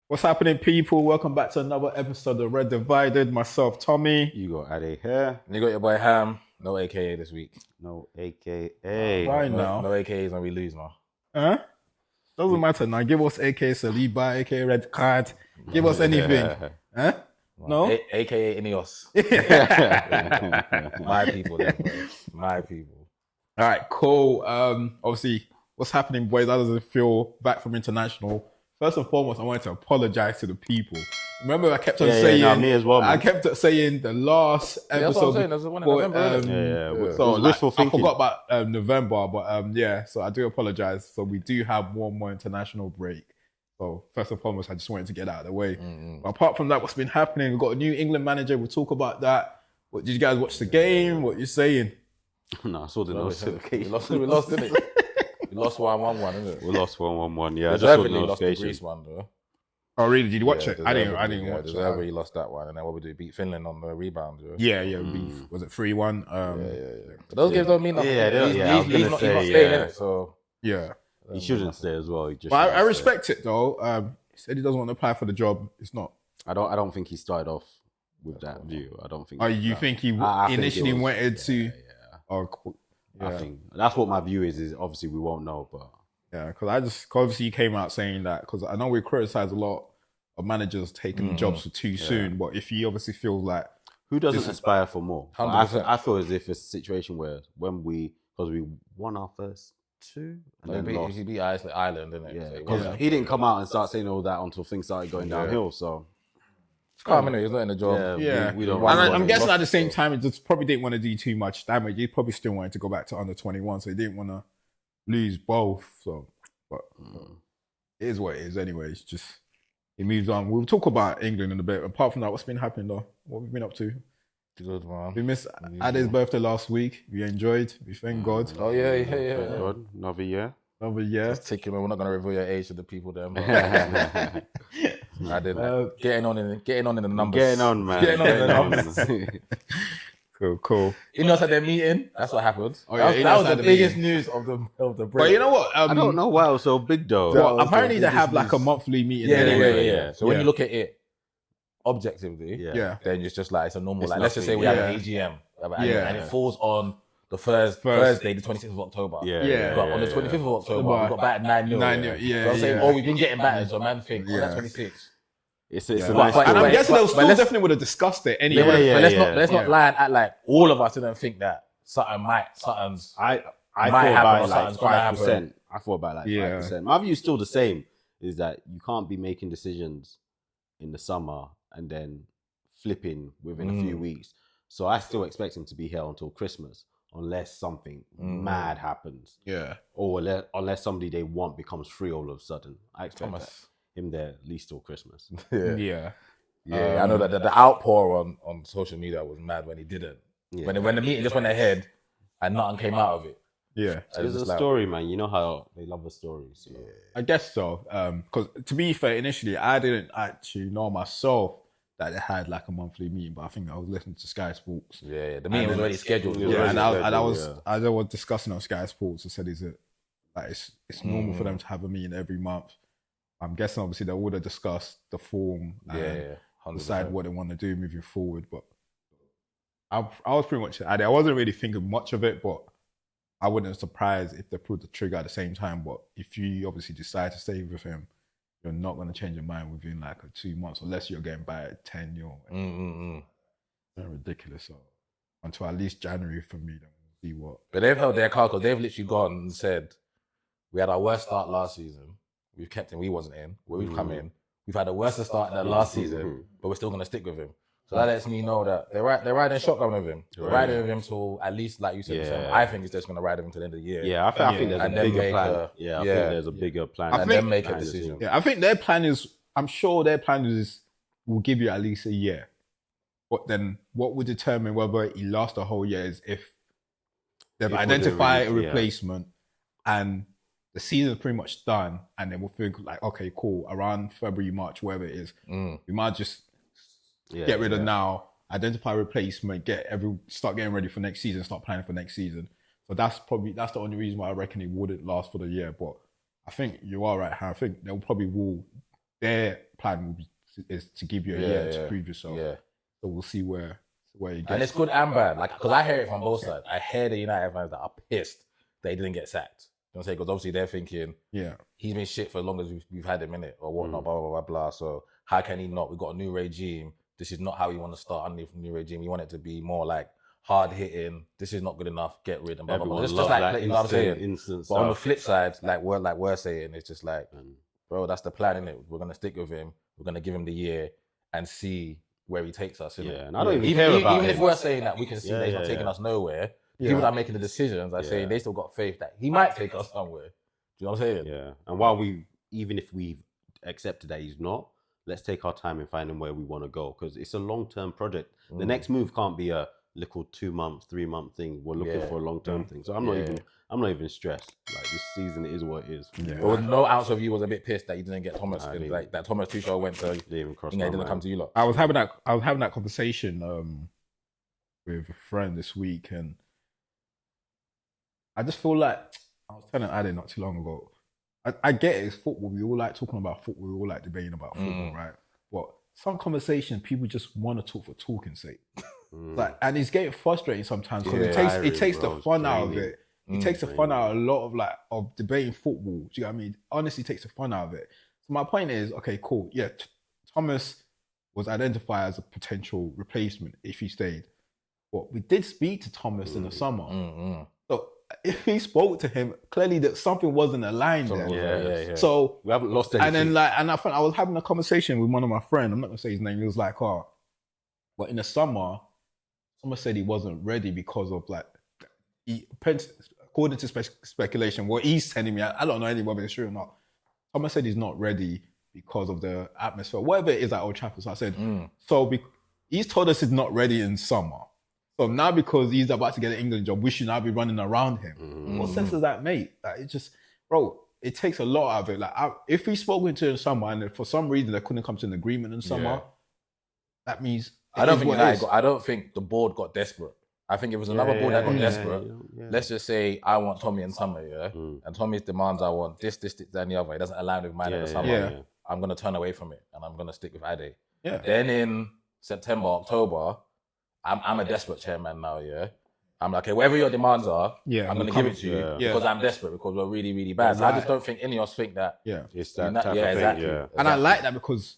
What's happening, people? Welcome back to another episode of Red Divided. Myself, Tommy. You got Ade here. And you got your boy Ham. No AKA this week. No AKA. Right no, now. No AKAs when we lose, man. Huh? Doesn't matter now. Give us AKA Saliba, AKA Red Card. Give us anything. Huh? No? AKA Ineos. My people, then, bro. My people. All right, cool. Obviously, what's happening, boys? How does it feel back from international? First and foremost, I wanted to apologize to the people. Remember, I kept on saying, me as well, man. I kept saying the last episode. That's what I'm saying. That's the one in November. So wishful I thinking. forgot about November, but yeah. So I do apologize. So we do have one more international break. So first and foremost, I just wanted to get out of the way. But apart from that, what's been happening? We've got a new England manager. We'll talk about that. What did you guys watch the game? What you saying? No, I saw the We notification. lost, didn't it? We lost 1-1, isn't it? We lost 1-1. Yeah, I just saw the Definitely lost the notification. Greece one, though. Oh, really? Did you watch Yeah, it? I didn't watch it. Deservedly lost that one. And then what we do? Beat Finland on the rebound, though. Yeah. Was it 3-1? But those games don't mean nothing. I was He's gonna not say, staying yeah. in it, so... Yeah. He shouldn't stay as well. He just But I shouldn't stay. respect it, though. He said he doesn't want to apply for the job. It's not. I don't think he started off with that view. I don't think. Oh, you think he I think initially it was- wanted to? Yeah. Oh, cool. I think that's what my view is. Is obviously we won't know, but Yeah, because obviously he came out saying that, because I know we criticize a lot of managers taking jobs for too soon, but if he obviously feels like, who doesn't aspire for more? 100%. I feel as if it's a situation where because we won our first two and then lost. He beat Ireland, didn't it? Yeah, So it because wasn't- he didn't come out and start saying all that until things started going downhill. So It's calm, innit? He's not in the job. yeah. we don't. And want I'm it. guessing at the same time, it just probably didn't want to do too much damage. He probably still wanted to go back to under 21, so he didn't want to lose both. So, but it is what it is anyway. It's just, he moves on. We'll talk about England in a bit. Apart from that, what's been happening though? What we've been up to? Good, man. We missed Ade's birthday last week. We enjoyed. We thank God. Oh, yeah. God, another year. Another year. Just take him. We're not gonna reveal your age to the people then. But I did getting on in the numbers. Getting on, man. Getting on in the numbers. Cool. Ineos had their meeting. That's what happened. Oh, yeah, that Ineos was had the the biggest meeting. news of the break. But you know what? I don't know why it was so big though. Well, apparently the they have biggest like a news. monthly meeting. Yeah. anyway. So when you look at it objectively, Yeah. then it's just like it's a normal. It's Like let's just say nothing. we have Yeah. an AGM, Yeah. and it falls on the Thursday, the 26th of October. Yeah. But on the 25th of October, we got battered 9-0. 9-0, yeah, So I'm saying, yeah. we've been getting battered, so man think, Yeah. that's 26. It's Yeah. a nice But- And I'm story. guessing they but still let's- definitely would have discussed it anyway. But let's Yeah. not lie and act like all of us didn't think that something's I might thought happen about or it like something's gonna happen. 5%. I thought about like Yeah. 5%. My view is still the same. Is that you can't be making decisions in the summer and then flipping within a few weeks. So I still expect him to be here until Christmas, unless something mad happens, Yeah. or unless somebody they want becomes free all of a sudden. I expect Thomas. him there at least till Christmas. Yeah. I know that the outpour on social media was mad when he didn't. Yeah. When the meeting just went ahead and nothing came out of it. Yeah. I was It's a just like, story, man. You know how they love a story. So. I guess so. Because to be fair, initially I didn't actually know myself that they had like a monthly meeting, but I think I was listening to Sky Sports. Yeah, the meeting was already scheduled. It was Yeah, already and I was scheduled, as I was discussing on Sky Sports, I said, is it like it's normal for them to have a meeting every month? I'm guessing obviously they would have discussed the form and Yeah, 100%. decide what they want to do moving forward. But I was pretty much I wasn't really thinking much of it, but I wouldn't be surprised if they pulled the trigger at the same time. But if you obviously decide to stay with him, you're not going to change your mind within like 2 months unless you're getting by at 10 year. Ridiculous. So until at least January for me, then we'll see what. But they've held their card because they've literally gone and said, we had our worst start last season. We've kept him. We wasn't in. Where we've come in. We've had a worse start than last season, but we're still going to stick with him. So that lets me know that they're riding shotgun with him. They're riding with him till at least, like you said, December. I think it's just going to ride with him till the end of the year. Yeah, I think there's a And then bigger make plan. a- I yeah. think there's a bigger plan. And think- then make a behind the decision. scenes. Yeah, I think their plan is. I'm sure their plan is will give you at least a year. But then, what would determine whether he lasts a whole year is if they've If we identified a do, yeah. replacement and the season's pretty much done, and then we'll think like, okay, cool, around February, March, wherever it is, we might just get rid of now, identify a replacement, start getting ready for next season, start planning for next season. So that's the only reason why I reckon it wouldn't last for the year. But I think you are right, Harry. I think they'll probably their plan will be, is to give you a year to prove yourself. Yeah. So we'll see where you get. And it's good and bad. Like, because I hear it from both sides. I hear the United fans that are pissed that he didn't get sacked. You know what I'm saying? Because obviously they're thinking, he's been shit for as long as we've had him in it or whatnot, blah, blah, blah, blah. So how can he not? We've got a new regime. This is not how we want to start underneath the new regime. We want it to be more like hard hitting. This is not good enough. Get rid and blah, blah, blah. It's just like, you know what I'm saying? But on the flip side, like we're saying, it's just like, bro, that's the plan, innit? We're going to stick with him. We're going to give him the year and see where he takes us. Yeah, and I don't even care about even if we're saying that we can see that he's not taking us nowhere, people that are making the decisions are saying they still got faith that he might take us somewhere. Do you know what I'm saying? Yeah. And while even if we've accepted that he's not, let's take our time in finding where we want to go, because it's a long-term project. The next move can't be a little 2-month, 3-month thing. We're looking for a long-term thing. So I'm not even stressed. Like, this season is what it is. Yeah. Well, no ounce of you was a bit pissed that you didn't get Thomas. Like that Thomas Tuchel went to. Didn't come to you lot. I was having that conversation with a friend this week, and I just feel like I was telling Ade not too long ago. I get it, it's football. We all like talking about football. We all like debating about football, right? But some conversation, people just want to talk for talking's sake. Like, and it's getting frustrating sometimes because it takes the fun out of it. It takes the fun out of a lot of debating football. Do you know what I mean? Honestly, takes the fun out of it. So my point is, okay, cool. Yeah, Thomas was identified as a potential replacement if he stayed. But we did speak to Thomas in the summer. So if he spoke to him, clearly that something wasn't aligned there. Yeah. So we haven't lost anything. And then I was having a conversation with one of my friends. I'm not gonna say his name. He was like, but in the summer, someone said he wasn't ready because of according to speculation, what he's telling me, I don't know anymore whether it's true or not. Someone said he's not ready because of the atmosphere, whatever it is at Old Trafford. So I said, he's told us he's not ready in summer. So now because he's about to get an England job, we should now be running around him. What sense does that make? Like, it just, bro, it takes a lot out of it. Like, if we spoke to him in summer and for some reason they couldn't come to an agreement in summer, that means I don't think the board got desperate. I think it was another board that got desperate. Let's just say I want Tommy in summer, and Tommy's demands I want this, and the other. It doesn't align with mine in the summer. I'm gonna turn away from it and I'm gonna stick with Ade. Then in September, October, I'm a desperate chairman now. I'm like, okay, whatever your demands are, I'm gonna give it to you because I'm desperate because we're really, really bad. So I just don't think any of us think that. It's that type of thing. Exactly. And I like that because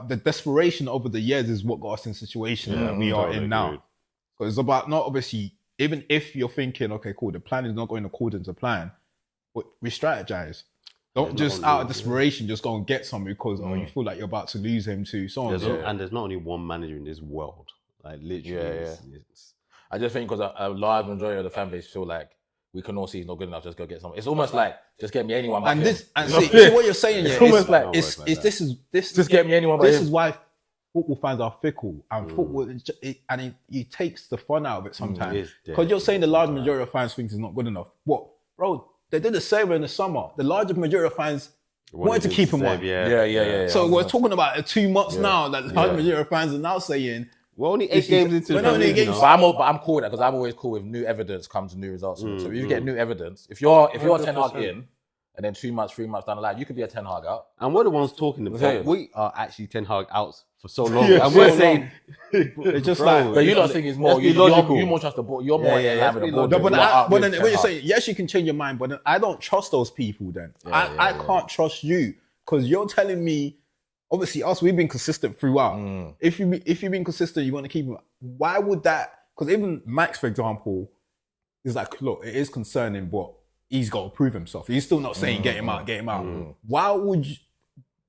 the desperation over the years is what got us in the situation that we are in now. So it's about not obviously, even if you're thinking, okay, cool, the plan is not going according to plan, but re-strategize. Don't just out of desperation just go and get something because you feel like you're about to lose him to so and so. And there's not only one manager in this world. Like, literally. I just think because a large majority of the fan base feel like we can all see he's not good enough, just go get someone. It's almost like, just get me anyone. See what you're saying, it's almost like, just get me anyone. This is why football fans are fickle, and football, it takes the fun out of it sometimes. Because you're saying the large majority of fans think it's not good enough. What, bro? They did the same in the summer. The larger majority of fans wanted to keep him on. Yeah. So we're talking about 2 months now that the large majority of fans are now saying, we're only 8 games into the But I'm cool with that because I'm always cool with new evidence comes new results. So if you get new evidence, if you're 10 Hag in, and then 2 months, 3 months down the line, you could be a 10 Hag out. And we're the ones talking about. We are actually 10 Hag out for so long. And we're saying, it's just like, but you don't think it's more, you more trust the board. You're more in line with the board. No, but when you're saying, yes, you can change your mind, but then I don't trust those people then. I can't trust you because you're telling me, obviously us, we've been consistent throughout. If you've been consistent, you want to keep him. Why would that? Because even Max, for example, is like, look, it is concerning, but he's got to prove himself. He's still not saying get him out. Why would you,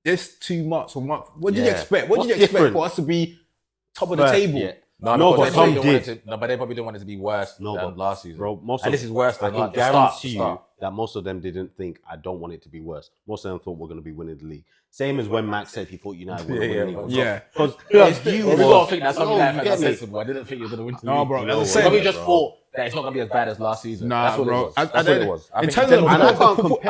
this 2 months or month? What did you expect? What did you expect for us to be top of the table? Yeah. No, but some did. No, but they probably didn't want it to be worse than last season. Bro, this is worse than I can guarantee you that most of them didn't think, I don't want it to be worse. Most of them thought we're going to be winning the league. Same as when Max said he thought United were going to win the league. Yeah. Because you got to think that's something that's sensible. I didn't think you were going to win the league. No, bro. Probably just thought that it's not going to be as bad as last season. Nah, bro. That's what it was. In terms of I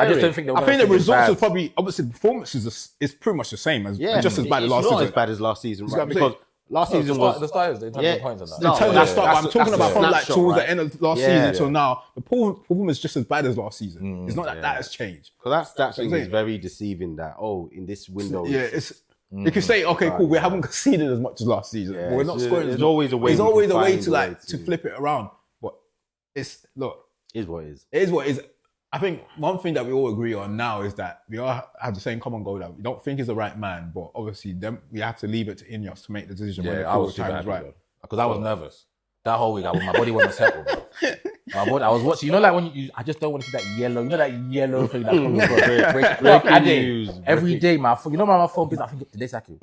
just don't think I think the results is probably, obviously, the performance is pretty much the same as just as bad as last season. It's not as bad as last season, right? Because last season was the starters in terms of points and that. In terms of start, I'm talking about from like towards the end of last season till now. The performance is just as bad as last season. It's not that has changed. Because that thing is very deceiving. That in this window, You can say, okay, cool, we haven't conceded as much as last season. Yeah, but we're not scoring. There's always a way. There's always a way to flip it around. But it is what it is. It is what it is. I think one thing that we all agree on now is that we all have the same common goal that we don't think is the right man, but obviously then we have to leave it to Ineos to make the decision when the time is right. Because I was nervous. That whole week, my body wasn't settled, bro. My body, I was watching, like when I just don't want to see that yellow, that yellow thing that comes breaking news. Every day, my phone, my phone goes, I think, did they sack you?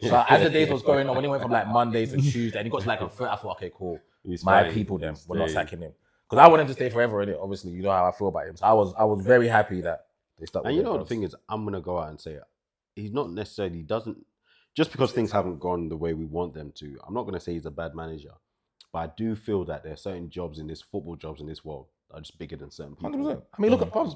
So as the days was going on, when he went from like Mondays to Tuesday, and he got to like a third, I thought, okay, cool. My people then were not sacking him. Because I wanted him to stay forever, innit? Obviously, you know how I feel about him. So I was very happy that they stuck with him. And you know, the thing is, I'm going to go out and say, he's not necessarily, just because things haven't gone the way we want them to, I'm not going to say he's a bad manager. But I do feel that there are certain football jobs in this world that are just bigger than certain people. 100%. I mean, look at us.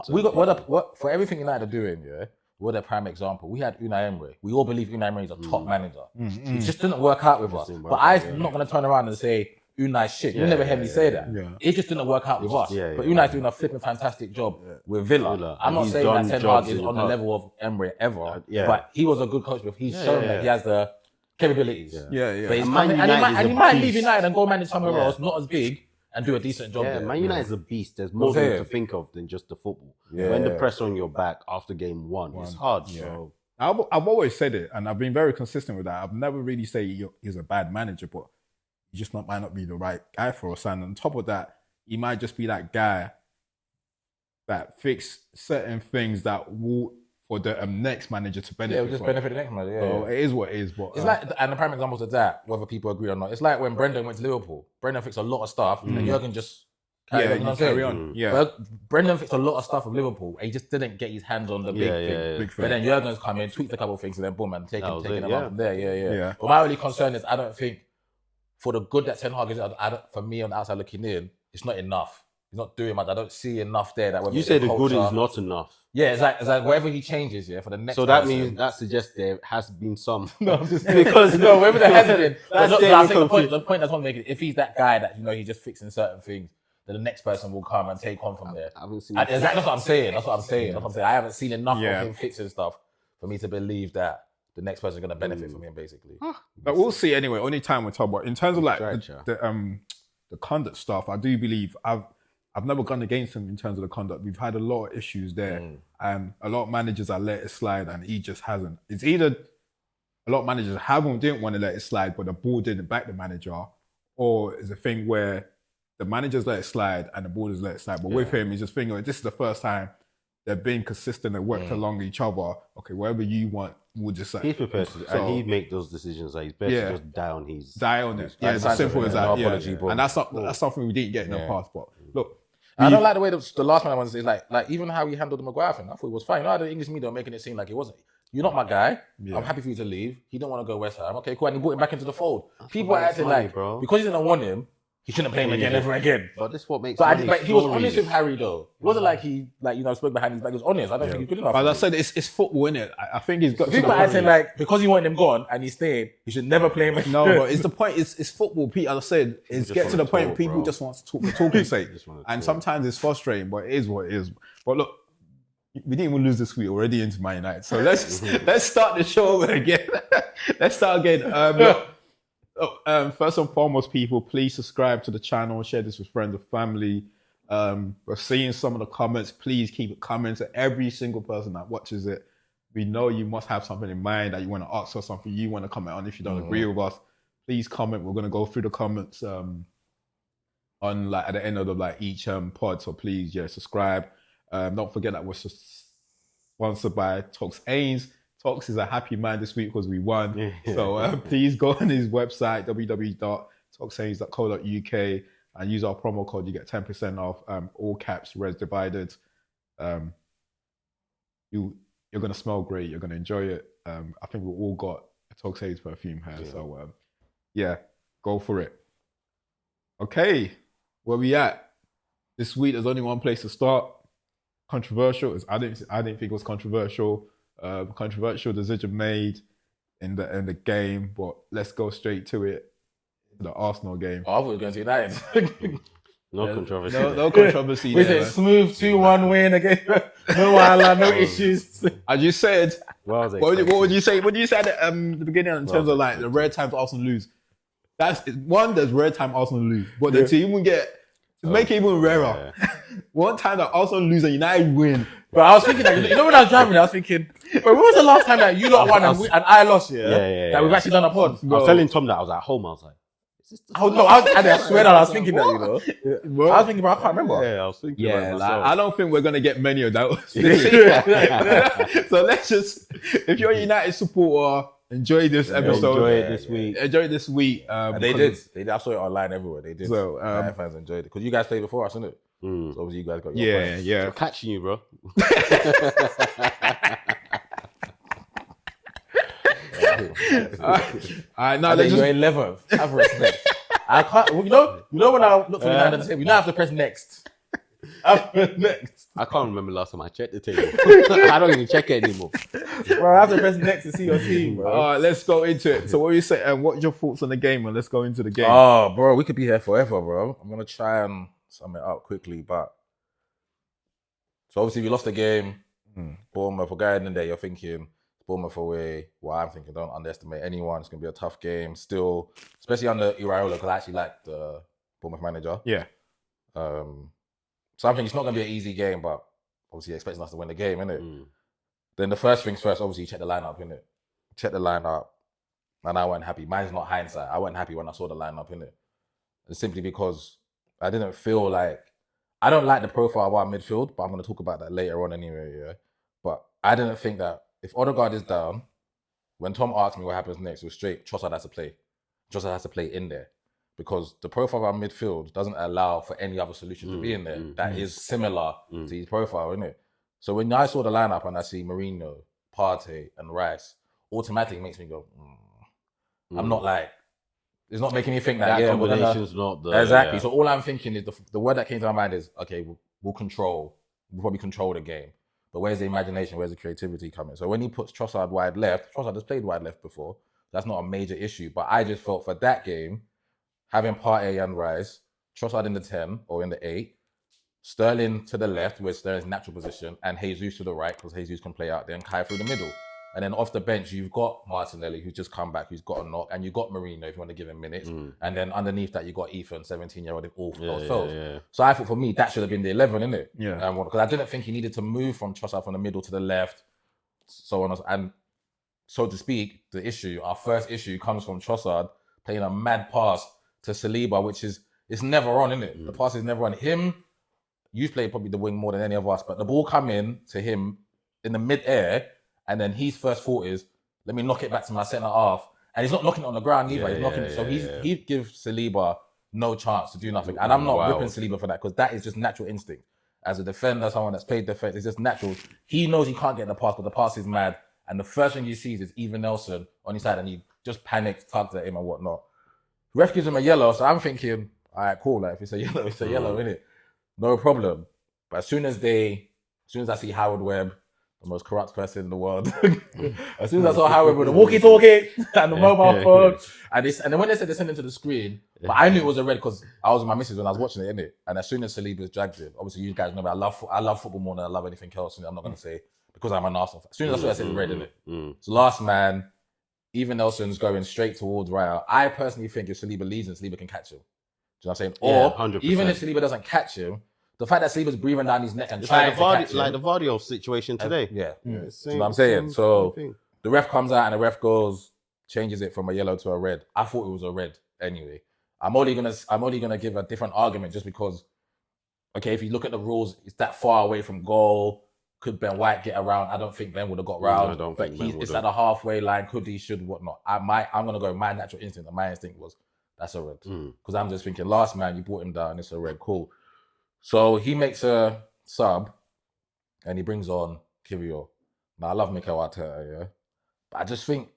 We got what for everything United are doing, yeah? We're the prime example. We had Unai Emery. We all believe Unai Emery is a top manager. It just didn't work out with us. But I'm not going to turn around and say, Unai's shit. You never heard me say that. Yeah. It just didn't work out with us. But Unai's doing a flipping fantastic job with Villa. I'm not saying that Ten Hag is on the level of Emery ever, but he was a good coach. He's shown that he has the capabilities. But he's coming, and he might leave United and go manage somewhere else, not as big, and do a decent job there. Man United is a beast. There's more things to think of than just the football. When the pressure on your back after game one, it's hard. So I've always said it, and I've been very consistent with that. I've never really said he's a bad manager, but he just might not be the right guy for us. And on top of that, he might just be that guy that fix certain things that will for the next manager to benefit. Yeah, just benefit the next manager. So it is what it is. But it's like, and the prime examples of that, whether people agree or not, it's like when Brendan went to Liverpool. Brendan fixed a lot of stuff, and Jurgen just carry on. Yeah, but Brendan fixed a lot of stuff with Liverpool, and he just didn't get his hands on the big thing. But then Jurgen's come in, tweaked a couple of things, and then boom, and taking them out from there. Yeah. But my only concern is, I don't think for the good that Ten Hag is, for me on the outside looking in, it's not enough. He's not doing much. I don't see enough there. That you say the good is not enough. Yeah, it's like whatever he changes, for the next. So that means that suggests there has been some. No, I'm just because wherever there hasn't been. I think the point that's one making. If he's that guy that he's just fixing certain things, then the next person will come and take on from there. That's what I'm saying. That's what I'm saying. I haven't seen enough of him fixing stuff for me to believe that the next person is going to benefit from him, basically. But we'll see anyway. Only time will tell. But in terms of like the conduct stuff, I do believe I've never gone against him in terms of the conduct. We've had a lot of issues there, and a lot of managers have let it slide, and he just hasn't. It's either a lot of managers didn't want to let it slide, but the board didn't back the manager, or it's a thing where the managers let it slide and the board has let it slide. But with him, he's just thinking, this is the first time they've been consistent and worked along each other. Okay, whatever you want, we'll just he's prepared to, and he'd make those decisions. Like he's best to just die on it. Yeah, it's as simple as that. And that's something we didn't get in the past. But look. I don't like the way the last man I wanted to say, like even how he handled the Maguire thing. I thought it was fine. The English media were making it seem like it wasn't. You're not my guy. I'm happy for you to leave. He don't want to go West Ham. Okay, cool. And he brought him back into the fold. People are acting like, because he didn't want him, he shouldn't play him again, ever again. But this is what makes. But he was honest with Harry though. It wasn't like he spoke behind his back. He was honest. I don't think he's good enough. But as I said, it's football, innit? I think he's got. People are acting like because he wanted him gone and he stayed, he should never play him again. No, but it's the point. It's football. Pete, as I said, it's get to the point. People just want to talk for talking's sake, and sometimes it's frustrating. But it is what it is. But look, we didn't even lose this week already into Man United. So let's start the show again. Let's start again. First and foremost, people, please subscribe to the channel, share this with friends and family. We're seeing some of the comments. Please keep it coming to every single person that watches it. We know you must have something in mind that you want to ask us, something you want to comment on. If you don't agree with us, please comment. We're going to go through the comments on at the end of each pod. So please, subscribe. Don't forget that we're sponsored by Tox Ains. Tox is a happy man this week because we won. So please go on his website, www.toxains.co.uk, and use our promo code. You get 10% off, all caps, res divided. You're going to smell great. You're going to enjoy it. I think we've all got a Toxains perfume here. So go for it. Okay, where we at? This week, there's only one place to start. Controversial. I didn't think it was controversial. Controversial decision made in the game, but let's go straight to it. The Arsenal game. Oh, I thought we were going to United. No controversy. No controversy. Was it smooth 2-1 win against No wala, no issues. As you said, Well, what would you say? What did you say at the beginning in terms of like the rare times Arsenal lose? That's one. There's rare time Arsenal lose, but then to even get to make it even rarer. One time that Arsenal lose and United win. But I was thinking that, you know, when I was driving, I was thinking, but when was the last time that you lot won and I lost? That we've actually done a pod. I was telling Tom that I was at home. I was like, I swear that I was thinking that, you know. I was thinking, but I can't remember. Yeah, I was thinking. Yeah, like, I don't think we're gonna get many of those. So let's just, if you're a United supporter, enjoy this episode. Enjoy it this week. Enjoy it this week. They did. I saw it online everywhere. They did. So, United fans enjoyed it because you guys played before us, innit? So obviously you guys got your points. Yeah. I'm catching you, bro. Now Then you're 11th. Have respect. I can't. You know when I look for the hand on the table, you don't have to press next. Next. I can't remember last time I checked the table. I don't even check it anymore. Bro, I have to press next to see your team, bro. All right, let's go into it. So what do you say? What's your thoughts on the game? And let's go into the game. Oh, bro, we could be here forever, bro. I'm gonna try and sum it up quickly, but so obviously we lost the game. Bournemouth, for going in there, you're thinking Bournemouth away. Well, I'm thinking don't underestimate anyone. It's gonna be a tough game still, especially under Iraola, because I actually like the Bournemouth manager. Yeah. So I'm thinking it's not gonna be an easy game, but obviously expecting us to win the game, innit? Then the first things first, obviously check the lineup, innit? Check the lineup, and I wasn't happy. Mine's not hindsight. I wasn't happy when I saw the lineup, innit? And simply because I didn't feel like I don't like the profile of our midfield, but I'm gonna talk about that later on anyway, yeah. But I didn't think that if Odegaard is down, when Tom asked me what happens next, it was straight Trossard has to play. Trossard has to play in there. Because the profile of our midfield doesn't allow for any other solution to be in there that is similar to his profile, innit? So when I saw the lineup and I see Mourinho, Partey, and Rice, automatically makes me go, I'm not like, it's not making me think that combination's not the exactly. So all I'm thinking is the word that came to my mind is, okay, we'll probably control the game. But where's the imagination? Where's the creativity coming? So when he puts Trossard wide left, Trossard has played wide left before. That's not a major issue. But I just felt for that game, having Partey and Rice, Trossard in the 10 or in the 8, Sterling to the left, where Sterling's natural position, and Jesus to the right, because Jesus can play out there, and Kai through the middle. And then off the bench, you've got Martinelli, who's just come back, who's got a knock, and you've got Mourinho, if you want to give him minutes. And then underneath that, you've got Ethan, 17-year-old, if all else fails. So I thought for me, that should have been the 11, innit? Yeah. Because I didn't think he needed to move from Trossard from the middle to the left, so on. And so to speak, our first issue comes from Trossard playing a mad pass to Saliba, which is, it's never on, innit? The pass is never on. Him, you've played probably the wing more than any of us, but the ball come in to him in the mid-air, and then his first thought is, let me knock it back to my centre half. And he's not knocking it on the ground either. He gives Saliba no chance to do nothing. And I'm not ripping Saliba for that, because that is just natural instinct. As a defender, someone that's played defence, it's just natural. He knows he can't get the pass, but the pass is mad. And the first thing he sees is Ethan Nelson on his side, and he just panics, tugs at him and whatnot. Ref gives him a yellow, so I'm thinking, all right, cool. Like, if it's a yellow, it's a yellow, innit? No problem. But as soon as I see Howard Webb, the most corrupt person in the world, as soon as I saw Howard Webb with the walkie-talkie and the mobile phone, and then when they said they sent it to the screen, but I knew it was a red because I was with my missus when I was watching it, innit? And as soon as Saliba's dragged it, obviously you guys know me, I love football more than I love anything else, and I'm not going to say, because I'm an Arsenal fan. As soon as I saw it, I said red, innit? So last man, Ethan Nelson's going straight towards Raya. I personally think if Saliba leads him, Saliba can catch him. Do you know what I'm saying? Or 100%. even if Saliba doesn't catch him, the fact that Saliba's breathing down his neck and It's trying like to catch him, the Vardio situation today. That's what I'm saying. So the ref comes out and the ref changes it from a yellow to a red. I thought it was a red anyway. I'm only gonna give a different argument just because, okay, if you look at the rules, it's that far away from goal. Could Ben White get around? I don't think Ben would have got round. It's at a halfway line. Could he? Should? Whatnot? I'm gonna go with my natural instinct. And my instinct was that's a red because I'm just thinking last man you brought him down. It's a red. Cool. So he makes a sub and he brings on Kiwior. Now I love Mikel Arteta, yeah, but I just think,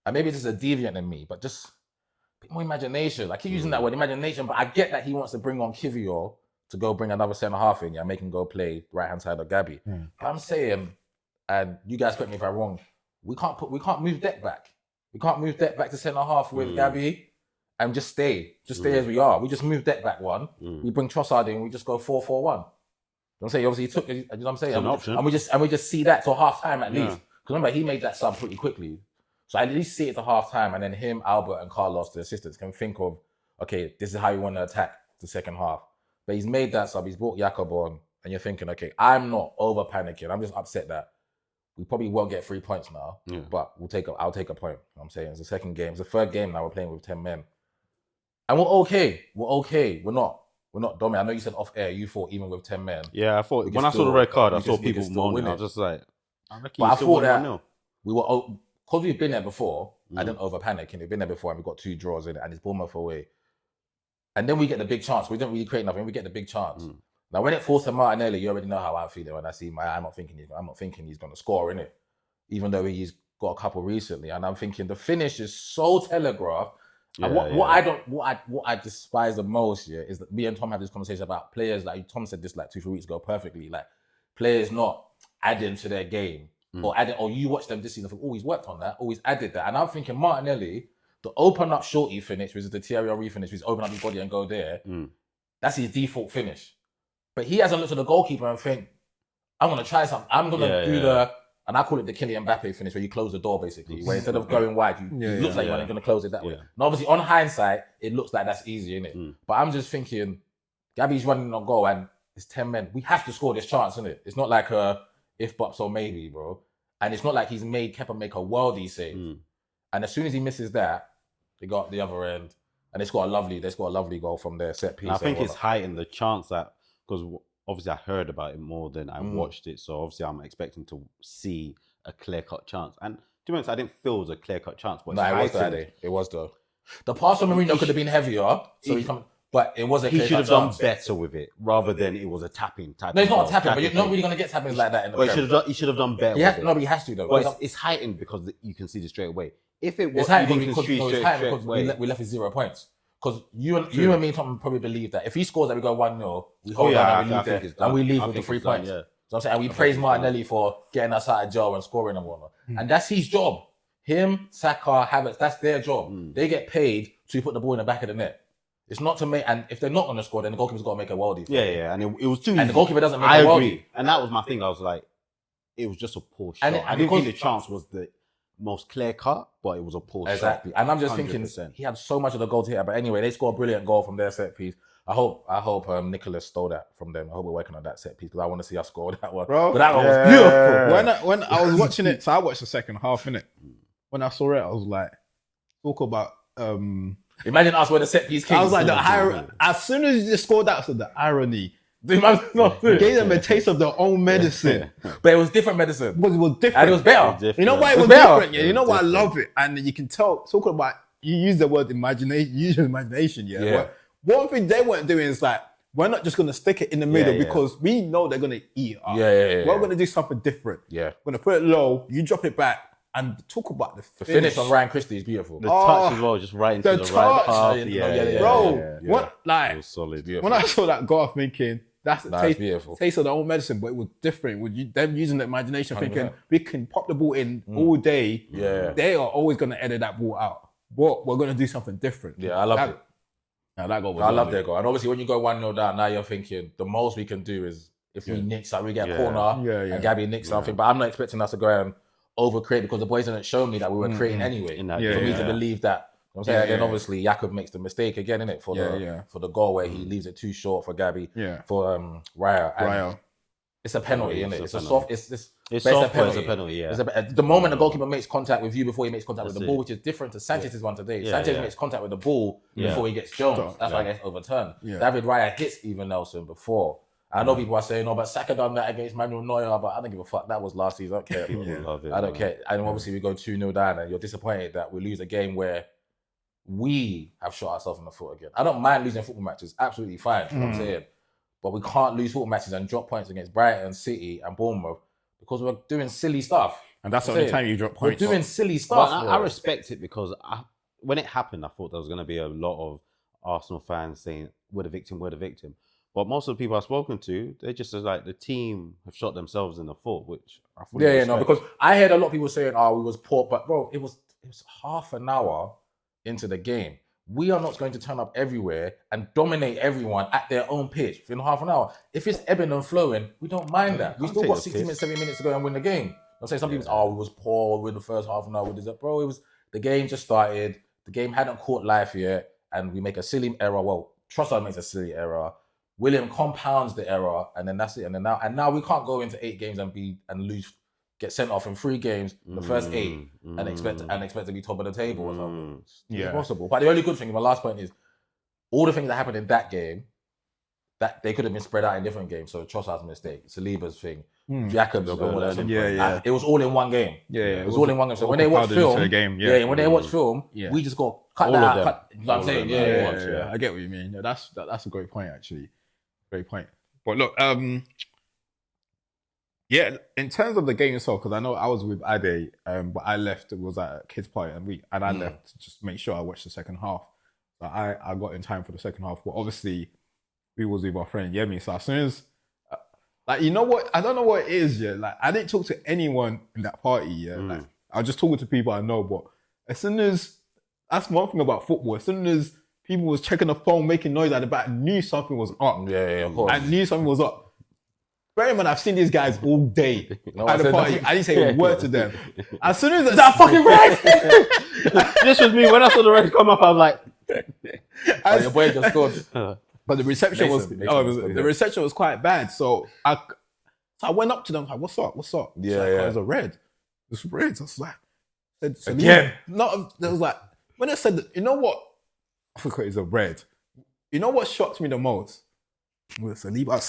and maybe this is a deviant in me, but just a bit more imagination. I keep using that word, imagination, but I get that he wants to bring on Kiwior to go bring another centre half in, make him go play right hand side of Gabby. But I'm saying, and you guys correct me if I'm wrong, we can't move Deck back. We can't move Deck back to centre half with Gabby and just stay as we are. We just move Deck back one. We bring Trossard in. We just go 4-4-1. You know I'm saying? Obviously, he took it. You know what I'm saying? It's an option. And we just see that till half time at least. Because remember, he made that sub pretty quickly. So I at least see it to half time, and then him, Albert, and Carlos, the assistants, can think of, okay, this is how you want to attack the second half. But he's made that sub. He's brought Jakob on, and you're thinking, okay, I'm not over panicking. I'm just upset that we probably won't get 3 points now, but I'll take a point. You know what I'm saying? It's the second game. It's the third game now. We're playing with 10 men. And we're okay. We're not dominant. I know you said off air, you thought even with 10 men. Yeah, I thought, when I saw the red card, I saw people moaning. I was just like, but I thought that we were, because we've been there before, I didn't over panic, and we've been there before, and we got 2 draws in it, and it's Bournemouth away. And then we get the big chance. We didn't really create nothing. We get the big chance. Now, when it falls to Martinelli, you already know how I'm feeling when I see I'm not thinking he's going to score, innit? Even though he's got a couple recently, and I'm thinking the finish is so telegraphed. And what I despise the most is that me and Tom had this conversation about players. Like Tom said this like 2-3 weeks ago perfectly. Like players not adding to their game or you watch them this season. Think, oh, he's worked on that. Oh, he's added that. And I'm thinking Martinelli, the open up shorty finish, which is the Thierry Henry finish, which is open up his body and go there. That's his default finish. But he hasn't looked at the goalkeeper and think, I'm going to try something. I'm going to do and I call it the Kylian Mbappe finish, where you close the door, basically. Where instead of going wide, it looks like you're going to close it that way. And obviously, on hindsight, it looks like that's easy, innit? But I'm just thinking, Gabby's running on goal and it's 10 men. We have to score this chance, innit? It's not like a if, buts, or maybe, bro. And it's not like he's made Kepa make a worldie save. And as soon as he misses that, they got the other end. And they scored a lovely goal from their set piece. And I think it's heightened the chance that, because obviously I heard about it more than I watched it, so obviously I'm expecting to see a clear-cut chance. And to be honest, I didn't feel it was a clear-cut chance. But no, it was though. The pass from Mourinho could have been heavier, but it was a clear-cut chance. He should have done better with it, rather than it was a tapping type. No, it's not a tapping, but you're not really going to get tappings like that in the Premier. He should have done better. No, but he has to though. But it's heightened because you can see it straight away. If it was, it's heightened because we left with 0 points. Because you and me and Tom probably believe that if he scores that we go 1-0, we hold on and we leave with the 3 points. So I'm saying, and we praise Martinelli for getting us out of jail and scoring and whatnot. And that's his job. Him, Saka, Havertz, that's their job. They get paid to put the ball in the back of the net. It's not to make, and if they're not going to score, then the goalkeeper's got to make a worldie. And it was too easy. And the goalkeeper doesn't make a worldie. Agree. And that was my thing. I was like, it was just a poor shot. I didn't think the chance was the most clear cut, but it was a poor shot. Exactly. And I'm just 100%. Thinking he had so much of the goal to hit. But anyway, they scored a brilliant goal from their set piece. I hope Nicholas stole that from them. I hope we're working on that set piece because I want to see us score that one. Bro, but that one was beautiful. When I was watching it, so I watched the second half, innit? When I saw it, I was like, talk about imagine us when the set piece came. I was like, as soon as you scored that, I said the irony. Gave them a taste of their own medicine. But it was different medicine. Because it was different. And it was better. You know why it was different? Yeah, you know why I love it? And you can tell, talking about, you use the word imagination, yeah. One thing they weren't doing is like, we're not just going to stick it in the middle because we know they're going to eat it up. We're going to do something different. We're going to put it low, you drop it back, and talk about the finish on Ryan Christie is beautiful. The touch as well, just right into the right path. Bro, what, like, it was solid. When I saw that goal, I'm thinking, that's the taste of their own medicine, but it was different. With them using the imagination, 100%. Thinking we can pop the ball in all day. They are always going to edit that ball out. But we're going to do something different. Yeah, I love it. Now that goal was I love their goal. And obviously, when you go 1-0 down, now you're thinking the most we can do is if we nick something, we get a corner and Gabby nicks something. But I'm not expecting us to go and overcreate because the boys didn't show me that we were creating anyway. For me to believe that. You know what I'm saying? Then obviously Jakob makes the mistake again, innit? For the goal where he leaves it too short for Gabby. For Raya. It's a penalty, innit? It's a soft. It's a penalty. The moment the goalkeeper makes contact with you before he makes contact with the ball, which is different to Sanchez's one today. Sanchez makes contact with the ball before he gets Jones. That's why it gets overturned. David Raya hits even Nelson before. I know people are saying, "Oh, but Saka done that against Manuel Neuer," but I don't give a fuck. That was last season. I don't care. I don't care. And obviously we go 2-0 down, and you're disappointed that we lose a game where we have shot ourselves in the foot again. I don't mind losing football matches, absolutely fine. You know what I'm saying, but we can't lose football matches and drop points against Brighton, City, and Bournemouth because we're doing silly stuff. And that's the only time you drop points. We're doing silly stuff. Well, I respect it because when it happened, I thought there was going to be a lot of Arsenal fans saying, "We're the victim, we're the victim." But most of the people I've spoken to, they're just like the team have shot themselves in the foot, which I fully respect. Because I heard a lot of people saying, "Oh, we was poor," but bro, it was half an hour into the game we are not going to turn up everywhere and dominate everyone at their own pitch within half an hour. If it's ebbing and flowing, we don't mind that. We still got 60 minutes, 70 minutes to go and win the game. I'm saying some people say, we was poor in the first half an hour. Bro, it was the game just started. The game hadn't caught life yet, and we make a silly error. Well, Trossard makes a silly error. William compounds the error, and then that's it. And now we can't go into 8 games and lose, get sent off in 3 games, the first 8, and expect to be top of the table or something. It's impossible. But the only good thing, my last point is, all the things that happened in that game, that they could have been spread out in different games. So Trossard's mistake, Saliba's thing, Jacobs, it was all in one game. It was all in one game. So when they watch film, when they watch film, we just go cut all that out. You know what I'm saying? I get what you mean. That's a great point, actually. Great point. But look, in terms of the game itself, because I know I was with Ade, but I left. It was at a kids' party, and I left to just make sure I watched the second half. So I got in time for the second half, but obviously we was with our friend Yemi. So as soon as, like, you know what, I don't know what it is. Like, I didn't talk to anyone in that party. Like, I was just talking to people I know. But as soon as, that's one thing about football. As soon as people was checking the phone, making noise at the back, I knew something was up. Of course. I knew something was up. Bear in mind, I've seen these guys all day at the party. I didn't say a word to them. As soon as that fucking red. This was me when I saw the red come up. I was like, your boy just scored. But the reception the reception was quite bad. So I went up to them like, "What's up? What's up?" There's a red. It's red. I was like, again. No, there was like when I said, you know what? I forgot it's a red. You know what shocked me the most? Saliba.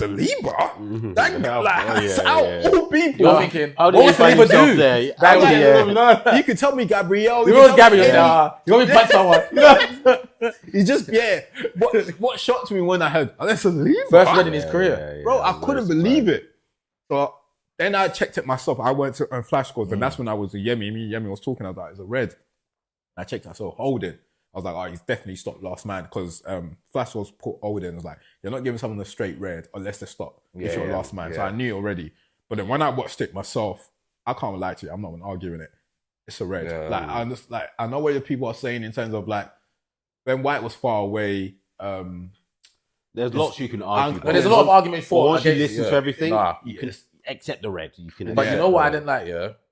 That's all people. You're thinking, how do you find yourself there? You could tell me Gabriel. You know Gabriel. You want me to punch someone? He just What shocked me when I heard that's Saliba. First red in his career, bro. I couldn't believe it. So then I checked it myself. I went to Flash Scores, and that's when I was with Yemi. Yemi was talking about it's a red. I checked. I saw holding. I was like, he's definitely stopped last man, because Flash was put Oden and was like, you're not giving someone a straight red unless they stop if you're last man. So I knew already. But then when I watched it myself, I can't lie to you. I'm not arguing it. It's a red. I'm just like, I know what the people are saying in terms of like, Ben White was far away. There's lots you can argue. But there's a lot of arguments for. Once you listen to everything, you can accept the red. You can. But you know what I didn't like?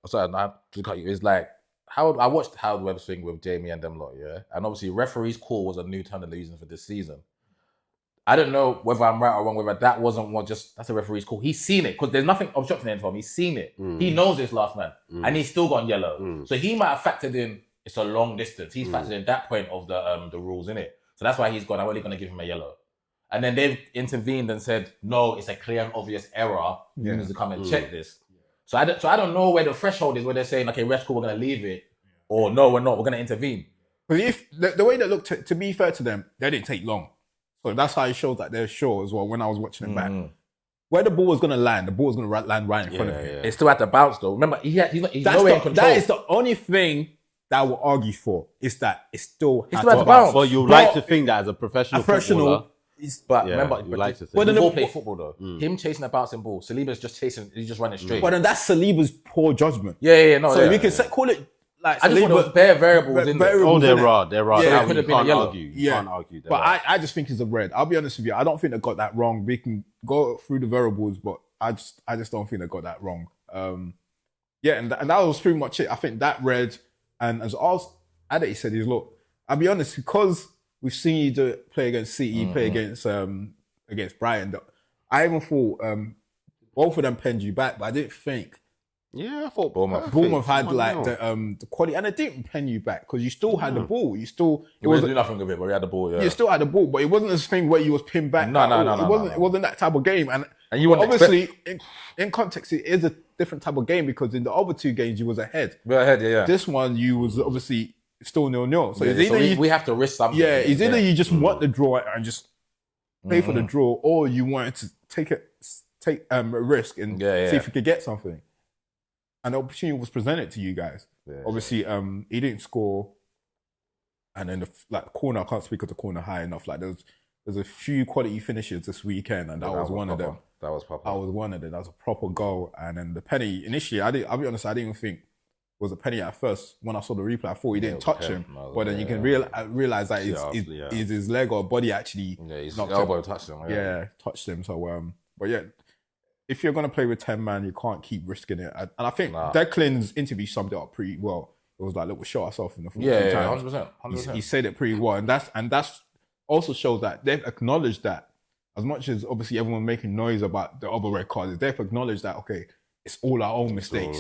Sorry, I to cut you. It's like, I watched Howard Webb's thing with Jamie and them lot, and obviously referee's call was a new term that they're using for this season. I don't know whether I'm right or wrong, whether that wasn't that's a referee's call. He's seen it, because there's nothing obstructing him from. He's seen it. He knows this last man, and he's still gone yellow. So he might have factored in, it's a long distance. He's factored in that point of the rules, innit? So that's why he's gone, I'm only going to give him a yellow. And then they've intervened and said, no, it's a clear and obvious error. You need to come and check this. So I don't know where the threshold is, where they're saying, okay, ref call, we're going to leave it. Or no, we're not, we're going to intervene. But if the way they looked, to be fair to them, they didn't take long. So that's how it shows that they're sure as well when I was watching it back. Where the ball was going to land, the ball was going to land right in front of him. It still had to bounce though. Remember, he's nowhere in control. That is the only thing that I will argue for, is that it still had to bounce. Well, you like to think that as a professional footballer. But remember, you like to think. But the ball play football though. Him chasing a bouncing ball, Saliba's just chasing, he's just running straight. But then that's Saliba's poor judgment. So we can call it like I just thought there was bare variables in there. Oh, there are. Yeah, it could have been a yellow. You can't argue. But I just think it's a red. I'll be honest with you. I don't think they got that wrong. We can go through the variables, but I just don't think they got that wrong. And that was pretty much it. I think that red, and as Ade said, is look, I'll be honest, because we've seen you play against City, play against Brighton. I even thought both of them penned you back, but I didn't think. Yeah, I thought Bournemouth had like the quality, and it didn't pen you back because you still had the ball. It wasn't do nothing with it, but we had the ball. Yeah, you still had the ball, but it wasn't this thing where you was pinned back. No. It wasn't that type of game, and you obviously in context it is a different type of game, because in the other 2 games you was ahead. We're ahead, yeah. This one you was obviously still 0-0. So we have to risk something. Yeah, it's either you just want the draw and just play for the draw, or you wanted to take a risk and see if you could get something. And the opportunity was presented to you guys. Obviously, he didn't score, and then the corner. I can't speak of the corner high enough. Like there's a few quality finishes this weekend, and that was one of them. That was proper. That was one of them. That was a proper goal. And then the penny initially, I'll be honest, I didn't even think was a penny at first. When I saw the replay, I thought he didn't touch him. But then you can realize that is his leg or body actually his knocked elbow him. touched him. Yeah, touched him. So, but yeah, if you're going to play with 10 man, you can't keep risking it. And I think Declan's interview summed it up pretty well. It was like, look, we shot ourselves in the foot. Yeah, 100%. He said it pretty well. And that's also shows that they've acknowledged that, as much as obviously everyone making noise about the other red cards, they've acknowledged that, okay, it's all our own mistakes.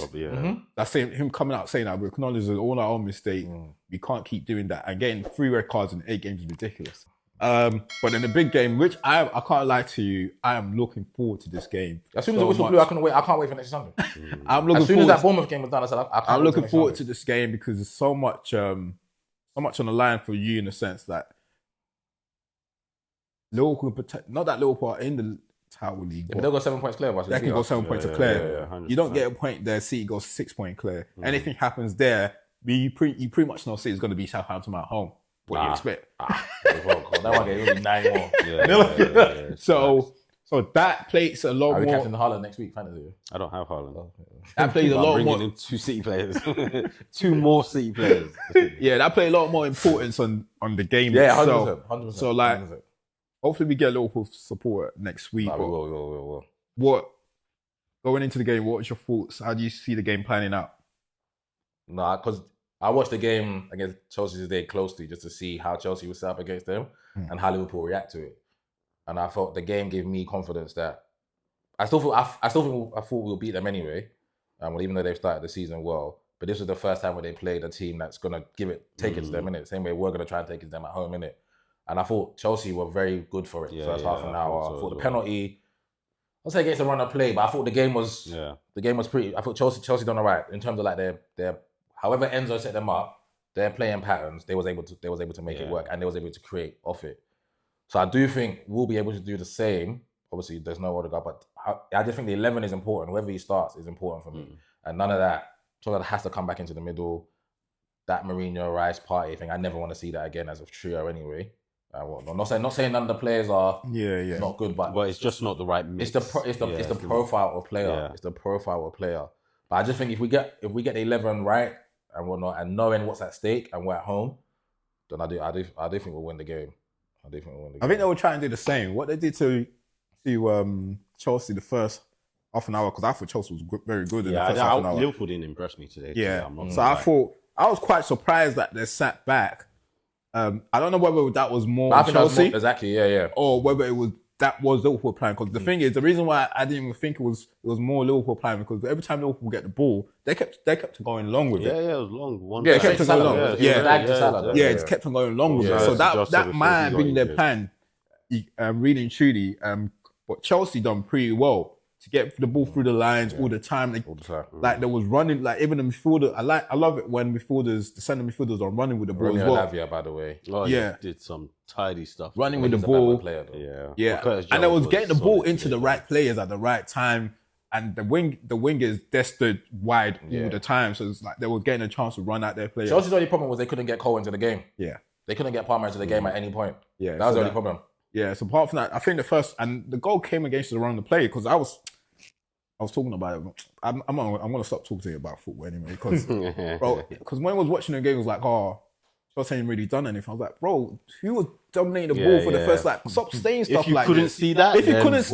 That's him coming out saying that we acknowledge it's all our own mistakes. We can't keep doing that. And getting 3 red cards in 8 games is ridiculous. But in the big game, which I can't lie to you, I am looking forward to this game. As soon as the whistle blew, I can't wait for next Sunday. As soon as that Bournemouth game was done, I said I'm looking forward to this game because there's so much on the line for you, in the sense that Liverpool, not that Liverpool are in the title league. If they'll go 7 points clear. They can go 7 points clear. You don't get a point there. City goes 6 point clear. Anything happens there, you pretty much know City's going to be Southampton at home. What do you expect? That one game will be 9 more. So that plays a lot more. Are we captain Haaland next week? Fantasy. I don't have Haaland. That plays a lot more. Bringing in 2 City players, 2 more City players. Yeah, that plays a lot more importance on the game. Yeah, 100%. So like, 100%. Hopefully we get a Liverpool support next week. We will. What, going into the game, what was your thoughts? How do you see the game planning out? Because I watched the game against Chelsea today closely just to see how Chelsea was set up against them and how Liverpool react to it. And I thought the game gave me confidence that I thought we'll beat them anyway. Even though they've started the season well, but this was the first time where they played a team that's gonna take it to them, innit? Same way we're gonna try and take it to them at home, innit? And I thought Chelsea were very good for it first half an hour. I thought the penalty, I'll say against the run of play, but I thought the game was pretty. I thought Chelsea done all right in terms of like their however Enzo set them up, their playing patterns, they was able to make it work, and they was able to create off it. So I do think we'll be able to do the same. Obviously, there's no other guy, but I just think the 11 is important. Whoever he starts is important for me, and none of that. So that has to come back into the middle. That Mourinho Rice party thing, I never want to see that again as a trio anyway. I'm not saying none of the players are not good, but it's just not the right mix. It's the profile of player. Yeah. It's the profile of player. But I just think if we get the 11 right and whatnot, and knowing what's at stake and we're at home, then I do think we'll win the game. I think they will try and do the same. What they did to Chelsea the first half an hour, because I thought Chelsea was very good in the first half an hour. Liverpool didn't impress me today. I thought I was quite surprised that they sat back. I don't know whether that was more Chelsea, or whether it was Liverpool playing. Because the thing is, the reason why I didn't even think it was more Liverpool playing, because every time Liverpool get the ball, they kept going long with it. Yeah, it was long. It kept on going long. It kept on going long with it. So that might have been their plan, really and truly. But Chelsea done pretty well to get the ball through the lines all the time. Like they was running, like even the midfielder. I love it when the centre midfielders are running with the ball as well. Lavia, by the way. Did some tidy stuff. Running with the ball. And they was getting the ball into the right players at the right time. And the wingers, they stood wide all the time. So it's like they were getting a chance to run out their players. Chelsea's only problem was they couldn't get Cole into the game. Yeah. They couldn't get Palmer into the game at any point. Yeah. That was the only problem. Yeah, so apart from that, I think the goal came against us around the play, because I was talking about it. I'm gonna stop talking to you about football anyway, because when I was watching the game, it was like, Chelsea ain't really done anything. I was like, bro, who was dominating the ball for the first, stop saying stuff like this. If you couldn't see that, if you couldn't,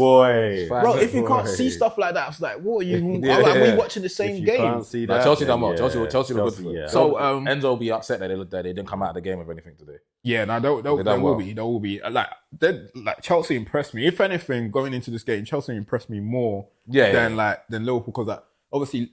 bro, if you can't see stuff like that, I was like, what are you? I was like, we watching the same game. Can't see that, Chelsea done well. Chelsea were good for it. So Enzo will be upset that they didn't come out of the game with anything today. Yeah, no, there will be. Like Chelsea impressed me. If anything, going into this game, Chelsea impressed me more than Liverpool, because obviously.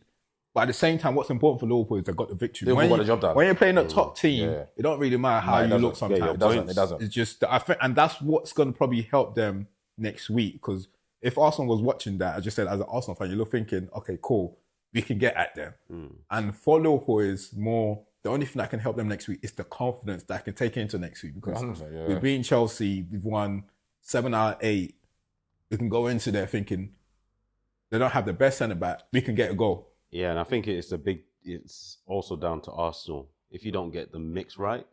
But at the same time, what's important for Liverpool is they got the victory. Liverpool got the job done. When you're playing a top team, it don't really matter how you look sometimes. It doesn't. It's just, I think, and that's what's going to probably help them next week. Because if Arsenal was watching that, I just said, as an Arsenal fan, you're thinking, okay, cool, we can get at them. And for Liverpool is more, the only thing that can help them next week is the confidence that can take into next week. Because we've beaten Chelsea, we've won 7 out of 8. We can go into there thinking they don't have the best centre back, we can get a goal. Yeah, and I think it's also down to Arsenal. If you don't get the mix right,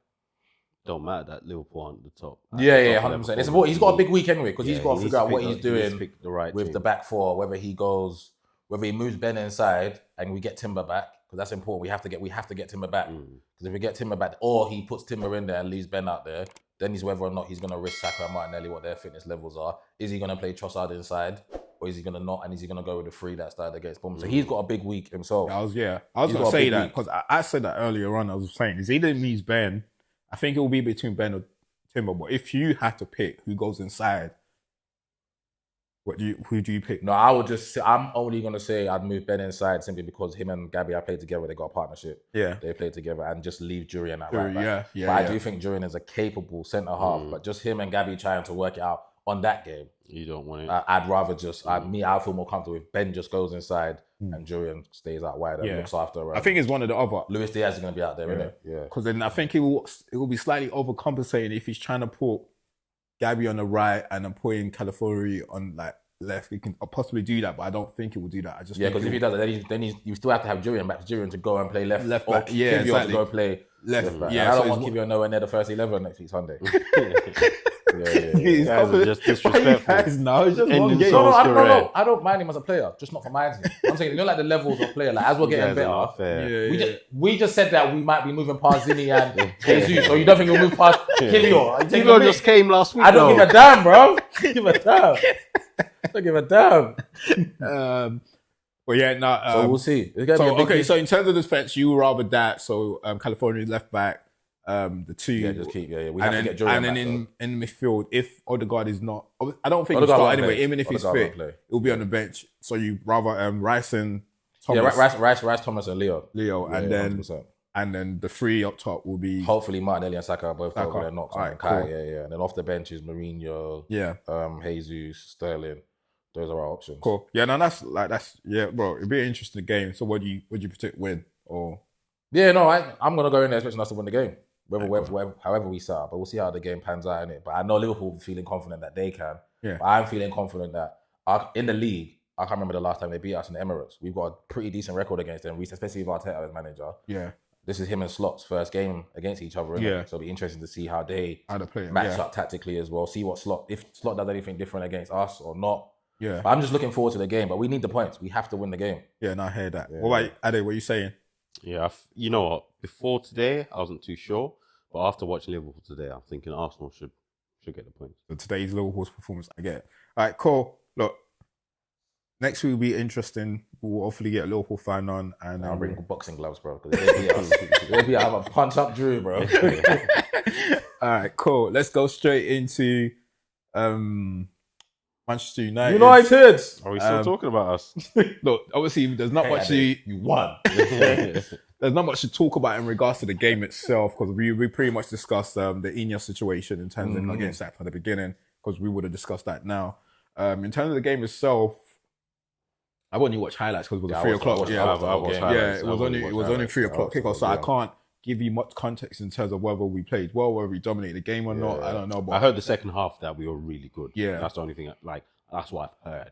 don't matter that Liverpool aren't the top. 100%. He's got a big week anyway, because he's got to figure out what he's doing with the back four, whether he moves Ben inside and we get Timber back, because that's important. We have to get Timber back, because if we get Timber back, or he puts Timber in there and leaves Ben out there, then he's whether or not he's going to risk Saka and Martinelli, what their fitness levels are. Is he going to play Trossard inside, or is he going to not? And is he going to go with the 3 that started against Bournemouth? So he's got a big week himself. I was going to say that because I said that earlier on. I was saying it's either means Ben. I think it will be between Ben or Timber. But if you had to pick who goes inside, who do you pick? No, I'm only going to say I'd move Ben inside simply because him and Gabby, I played together. They got a partnership. Yeah. They played together, and just leave Jurian at right back. Yeah. But I do think Jurian is a capable centre half, but just him and Gabby trying to work it out on that game. You don't want it. I'd rather just, I feel more comfortable if Ben just goes inside and Jurian stays out wide and looks after. I think it's one of the other. Luis Diaz is going to be out there, isn't it? Yeah. Because then I think it will be slightly overcompensating if he's trying to put Gabby on the right and then putting Calafiori on like left. He can possibly do that, but I don't think it will do that. I just because if he does it, then you still have to have Jurian back to Jurian to go and play left back. Or Kivio to go play left back. Yeah, I don't want Kivio nowhere near the first 11 next week Sunday. You guys are just disrespectful. No, it's just one game. No, I don't mind him as a player, just not for my team. I'm saying, like the levels of player, like as we're getting better. We just said that we might be moving past Zinni and Jesus, so you don't think you'll move past Kivio? Kivio just came last week. I don't give a damn, bro. Give a damn. Don't give a damn. But yeah, so we'll see. So in terms of defense, you would rather that. So California left back. The 2, just keep, We have to get Jordan and then back, in midfield, if Odegaard is not, I don't think he'll start anyway. Even if he's fit, he'll be on the bench. So you rather Rice and Thomas, Rice, Thomas, and Leo, and then the 3 up top will be hopefully Martinelli and Saka both over their knocks. Right, cool. And then off the bench is Mourinho, Jesus, Sterling. Those are our options. Cool. Yeah, no, that's bro. It'd be an interesting game. So would you predict win or? Yeah, no, I'm gonna go in there expecting us to win the game. However we set up, but we'll see how the game pans out in it. But I know Liverpool feeling confident that they can. Yeah. But I'm feeling confident that in the league, I can't remember the last time they beat us in the Emirates. We've got a pretty decent record against them, especially with Arteta as manager. Yeah. This is him and Slot's first game against each other. So it'll be interesting to see how they match up tactically as well. See what if Slot does anything different against us or not. Yeah. But I'm just looking forward to the game. But we need the points. We have to win the game. Yeah, no, I hear that. What about Ade? What are you saying? Yeah, you know what? Before today, I wasn't too sure. But after watching Liverpool today, I'm thinking Arsenal should get the points. So today's Liverpool's performance, I get it. All right, cool. Look, next week will be interesting. We'll hopefully get a Liverpool fan on. And I'll bring boxing gloves, bro. They'll be have a punch up Drew, bro. All right, cool. Let's go straight into Manchester United. Are we still talking about us? Look, obviously, there's not much you won. There's not much to talk about in regards to the game itself because we pretty much discussed the Ineos situation in terms of not getting sacked at the beginning because we would have discussed that now. In terms of the game itself, I've only watched highlights because it was 3 o'clock. It was only 3 o'clock kickoff, so I can't give you much context in terms of whether we played well, whether we dominated the game or not. I don't know. But I heard the second half that we were really good. Yeah. That's the only thing, that's what I've heard.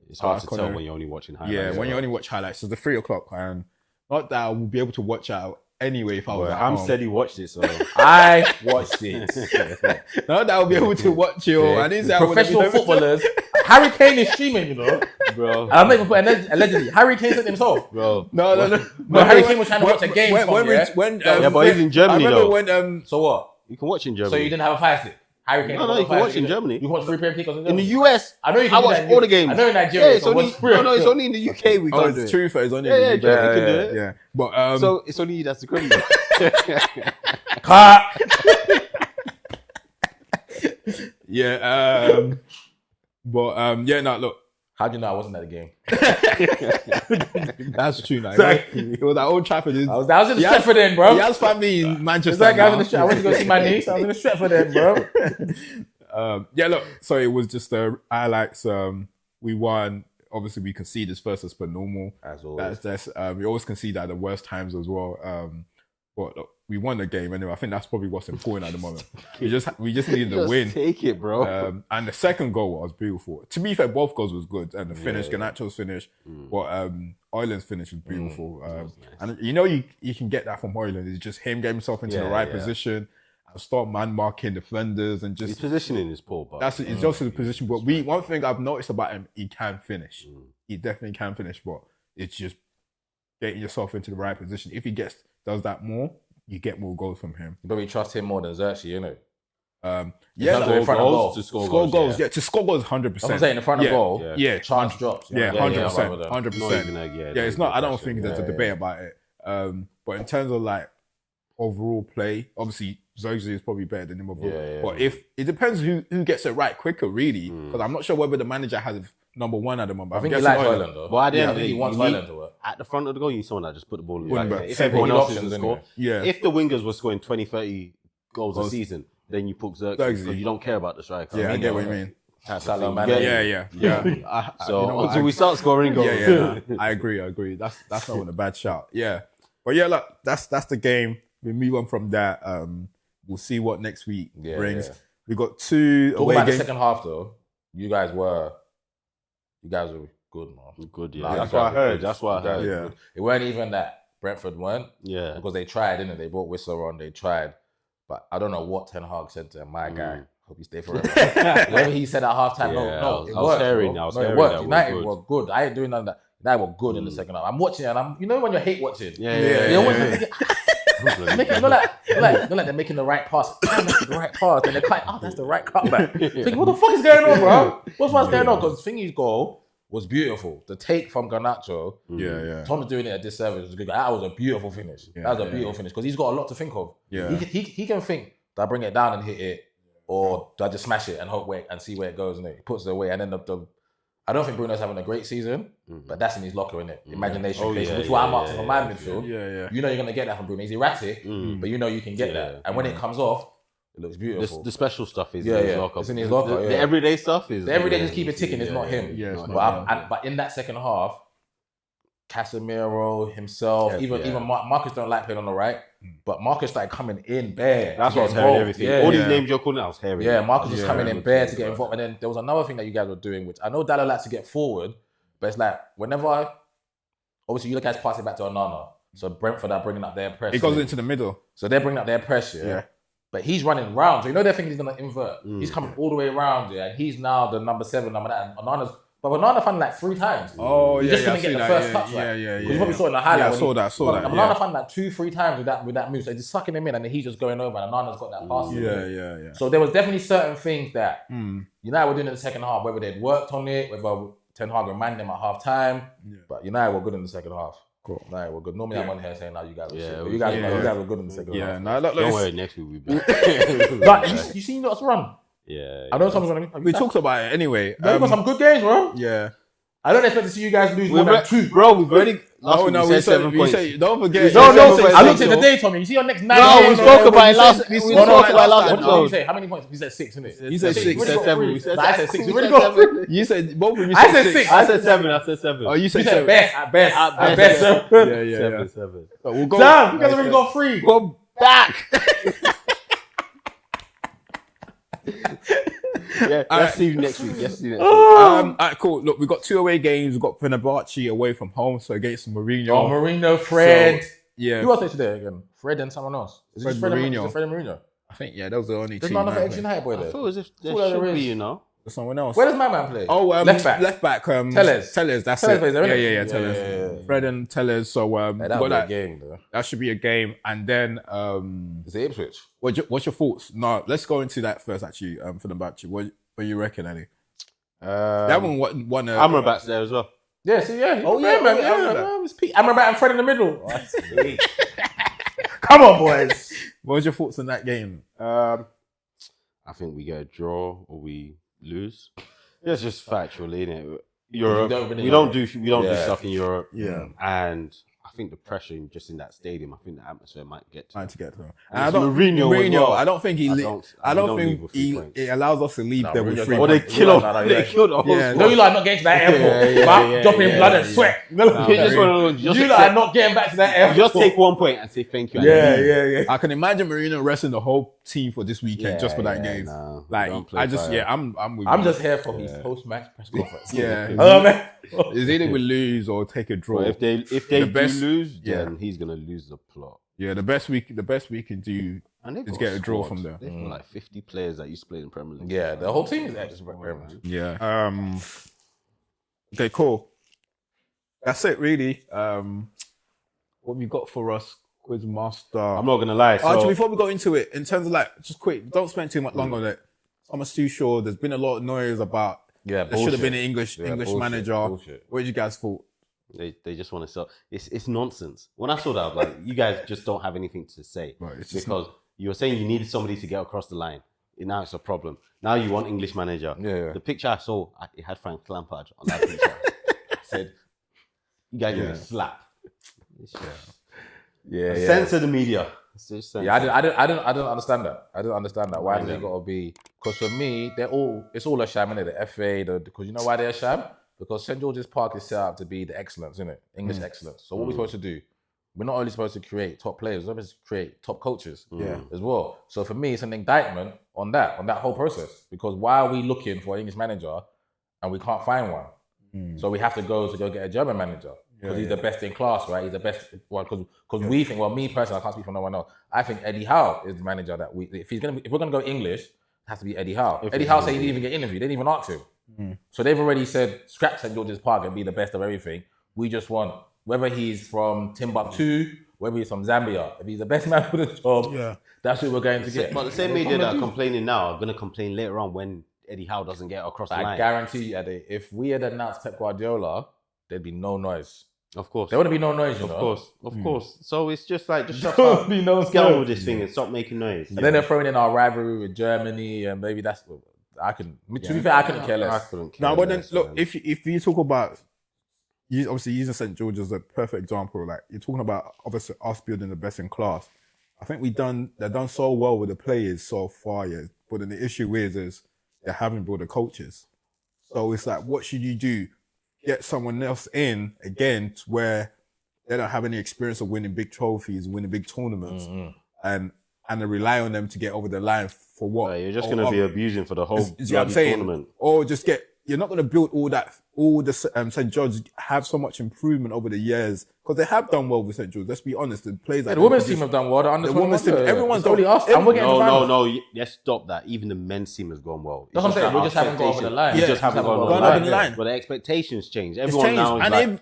It's hard to tell when you're only watching highlights. Yeah, when you only watch highlights. So the 3 o'clock, and not that I will be able to watch out anyway if I was at home. Said he watched it, so I watched it. Not that I'll be able to watch you. I didn't say professional footballers. Harry Kane is streaming, you know, bro. I'm not even putting allegedly. Harry Kane said himself, bro. No. Harry Kane was trying to watch a game. But he's in Germany though. So what? You can watch in Germany. So you didn't have a Fire Stick? Harry Kane. No, you can watch in Germany. You can watch free Premier League in the US. I know you can. I watch all the games. I know in Nigeria. It's only in the UK we can't do it. It's true, it's only in the UK. You can do it. Yeah, but so it's only you that's the criminal. Look. How do you know I wasn't at the game? That's true, now. Exactly. It was at Old Trafford. I was in the Stretford end, bro. He has family in Manchester. I went to go see my niece. I was in the Stretford end, bro. Look. So it was just highlights. We won. Obviously, we conceded first as per normal. As always. We always concede at the worst times as well. But look, we won the game anyway. I think that's probably what's important at the moment. We just needed the win. Take it, bro. And the second goal was beautiful. To be fair, both goals was good, and the finish, Garnacho's finish, but Oyland's finish was beautiful. Nice. And you know you can get that from Oyland. It's just him getting himself into the right position and start man marking defenders and just his positioning is poor, but it's just his position. But one thing I've noticed about him, he can finish. He definitely can finish, but it's just getting yourself into the right position. If he does that more, you get more goals from him. You probably trust him more than Xerxes, you know. Yeah, in front of goal. to score goals. goals. Yeah, to score goals, 100%. I'm saying in front of goal. Yeah, chance drops. Yeah, 100%. 100%. Yeah, It's not. I don't think there's a debate about it. But in terms of like overall play, obviously Xerxes is probably better than him overall. But if it depends who gets it right quicker, really, because I'm not sure whether the manager has number one at the moment. I think he likes Højlund though. Well, I think he wants Højlund to work. At the front of the goal, you need someone that just put the ball in the Wouldn't back. be. If everyone else is Options to score, Yeah. if the wingers were scoring 20, 30 goals a season, then you put Xerxes because you don't care about the striker. Yeah, I get what you mean. Salah, Yeah. So until we start scoring goals. I agree. That's not a bad shout. Yeah. But yeah, look, that's the game. We move on from that. We'll see what next week brings. Yeah. We got 2 Talk away about games. the second half though. You guys were good, man. Good, yeah. Nah, That's what I heard. You guys Yeah. were good. It weren't even that Brentford weren't. Yeah. Because they tried, didn't they? They brought Whistler on, they tried. But I don't know what Ten Hag said to him. My guy, hope you stay forever. Whatever he said at halftime, no, I it was worked. hearing Bro. that. It worked. United were good. I ain't doing none of that. United were good in the second half. I'm watching it and I'm, you know when you hate watching? Look like they're making the right pass. That's the right pass. And they're like, that's the right cutback. Think, what the fuck is going on, bro? What's going on? Because Thingy's goal was beautiful. The take from Garnacho, Tom's doing it a disservice. It was good. That was a beautiful finish. That was a beautiful finish because he's got a lot to think of. Yeah. He can think, do I bring it down and hit it, or do I just smash it and hope and see where it goes? And he puts it away. And then I don't think Bruno's having a great season, but that's in his locker, innit? Imagination, which is what I'm up to for my midfield. You know you're gonna get that from Bruno. He's erratic, but you know you can get that. And when it comes off, it looks beautiful. The special stuff is in his locker. It's in his locker. The everyday stuff is... The everyday just keep it ticking. It's not him. Yeah, But in that second half, Casemiro, himself, even Marcus don't like playing on the right, but Marcus started coming in bare. That's what I was hearing everything. All these names you're calling, I was hearing. Yeah, Marcus was coming in bare to get involved. And then there was another thing that you guys were doing, which I know Dalla likes to get forward, but it's like whenever, obviously you guys pass it back to Onana. So Brentford are bringing up their press. It goes into the middle. So they're bringing up their press, but he's running round. So you know they're thinking he's going to invert. He's coming all the way around, and he's now the number 7, number that. And Onana found like 3 times. Oh, he just couldn't get the first touch right. You probably saw it in the highlight. I saw that. Onana found like 2-3 times with that move. So he's sucking him in, and then he's just going over, and Onana's got that pass. Yeah. So there was definitely certain things that United were doing in the second half, whether they'd worked on it, whether Ten Hag reminded them at half time. But United were good in the second half. Cool. United were good. Normally I'm on here saying, "Now you guys were shit." But you guys were good in the second half. Don't worry, next week we'll be back. Like, you seen us run? Yeah. I know someone's gonna. We talked about it anyway. We've got some good games, bro. Yeah. I don't expect to see you guys lose more than 2. Bro, we've already... we said don't forget. I looked at the day, Tommy. You see your next 9 No, games. we spoke about it last episode. What did you say? How many points? We said 6, innit? You said 6. We said 7. We said I said 6. We Where'd said it go? 7. You said both of you. I said 6. I said 7. Oh, you said You said 7. best. At best. Yeah. 7. But we'll go. Damn, you guys already got 3. Go back. Let's see you next week. All right, cool. Look, we got 2 away games. We've got Fenerbahce away from home, so against Mourinho. Oh, Mourinho, Fred. So, yeah. Who else is today again? Fred and someone else. Is it Fred Mourinho. Is it Fred and Mourinho? I think those are the only There's two. not enough ex-United boy there. I feel as if there That's all should there be, is. you know. There's someone else. Where does my man play? Oh, left back. Tellez. That's Tellez it. plays there, innit? Yeah. Tellez. Yeah. Fred and Tellez. So That'll be a game, though. that should be a game. And then Is it Ipswich? what's your thoughts? No, let's go into that first. Actually, for the batch. What you reckon, Eddie? That one won. Amrabat's there as well. Yeah. See, yeah. Oh, yeah, man. Amrabat and Fred in the middle. Come on, boys. What was your thoughts on that game? I think we get a draw or we lose. It's just factual, innit? Europe. We don't do stuff in Europe. Yeah. And I think the pressure just in that stadium, I think the atmosphere might get to them. And I don't Mourinho. I don't think it allows us to leave there with 3 Or they points. kill the whole Yeah, No, you like not getting to that airport. Dropping blood and sweat. You like not getting back to that airport. just take 1 point and say thank you. Yeah. I can imagine Mourinho resting the whole team for this weekend just for that game. No, like I just fire. I'm with I'm you. just here for his post-match press conference. Yeah. Man. It's either we lose or take a draw. Well, if they best- lose, yeah. then he's gonna lose the plot. Yeah, the best we can do And they've is got get a draw squad. from there. They've got like 50 players that used to play in Premier League. Yeah, the whole team is actually very much. Yeah. Okay, cool. That's it, really. what have you got for us, Quizmaster? I'm not gonna lie. So Actually, before we go into it, in terms of like, just quick, don't spend too much long on it. Thomas Tuchel, there's been a lot of noise about there should have been an English manager. Bullshit. What did you guys thought? they just want to sell. It's nonsense. When I saw that, I was like, you guys just don't have anything to say because you were saying you needed somebody to get across the line. Now it's a problem. Now you want English manager. Yeah. The picture I saw, it had Frank Lampard on that picture. I said, you guys need to slap. Censor the media. Yeah, I didn't understand that. I didn't understand that. Why does it got to be? Because for me, it's all a sham, innit? The FA, because you know why they're a sham? Because St. George's Park is set up to be the excellence, innit? English excellence. So what we're supposed to do? We're not only supposed to create top players, we're supposed to create top coaches as well. So for me, it's an indictment on that whole process. Because why are we looking for an English manager and we can't find one? So we have to go get a German manager. Because he's the best in class, right? He's the best one. Because we think, well, me personally, I can't speak for no one else. I think Eddie Howe is the manager that if we're gonna go English, it has to be Eddie Howe. Eddie Howe said he didn't even get interviewed. They didn't even ask him. So they've already said scrap St. George's Park and be the best of everything. We just want, whether he's from Timbuktu, whether he's from Zambia, if he's the best man for the job, that's what we're going to get. But the same media that are complaining now are going to complain later on when Eddie Howe doesn't get across the line. I guarantee you, Eddie, if we had announced Pep Guardiola, there'd be no noise. Of course. There wouldn't be no noise, Of course. So it's just like, just shut up. Let's get on with this thing and stop making noise. And then they're throwing in our rivalry with Germany, and maybe that's what to be fair, I couldn't care less. Now, but then look, if you talk about, obviously using St. George as a perfect example, like you're talking about obviously us building the best in class. I think they've done so well with the players so far, but then the issue is they haven't built the coaches. So it's like, what should you do? Get someone else in again to where they don't have any experience of winning big trophies, winning big tournaments, and they rely on them to get over the line for what? You're just going to be abusing for the whole tournament. Or just you're not going to build all the St. George have so much improvement over the years because they have done well with St. George. Let's be honest, the players the women's team have done well. The women's team, everyone's only us. No, let's stop that. Even the men's team has gone well. That's what I'm saying. We just haven't gone over the line. We just haven't gone over the line. But the expectations change. Everyone now is like,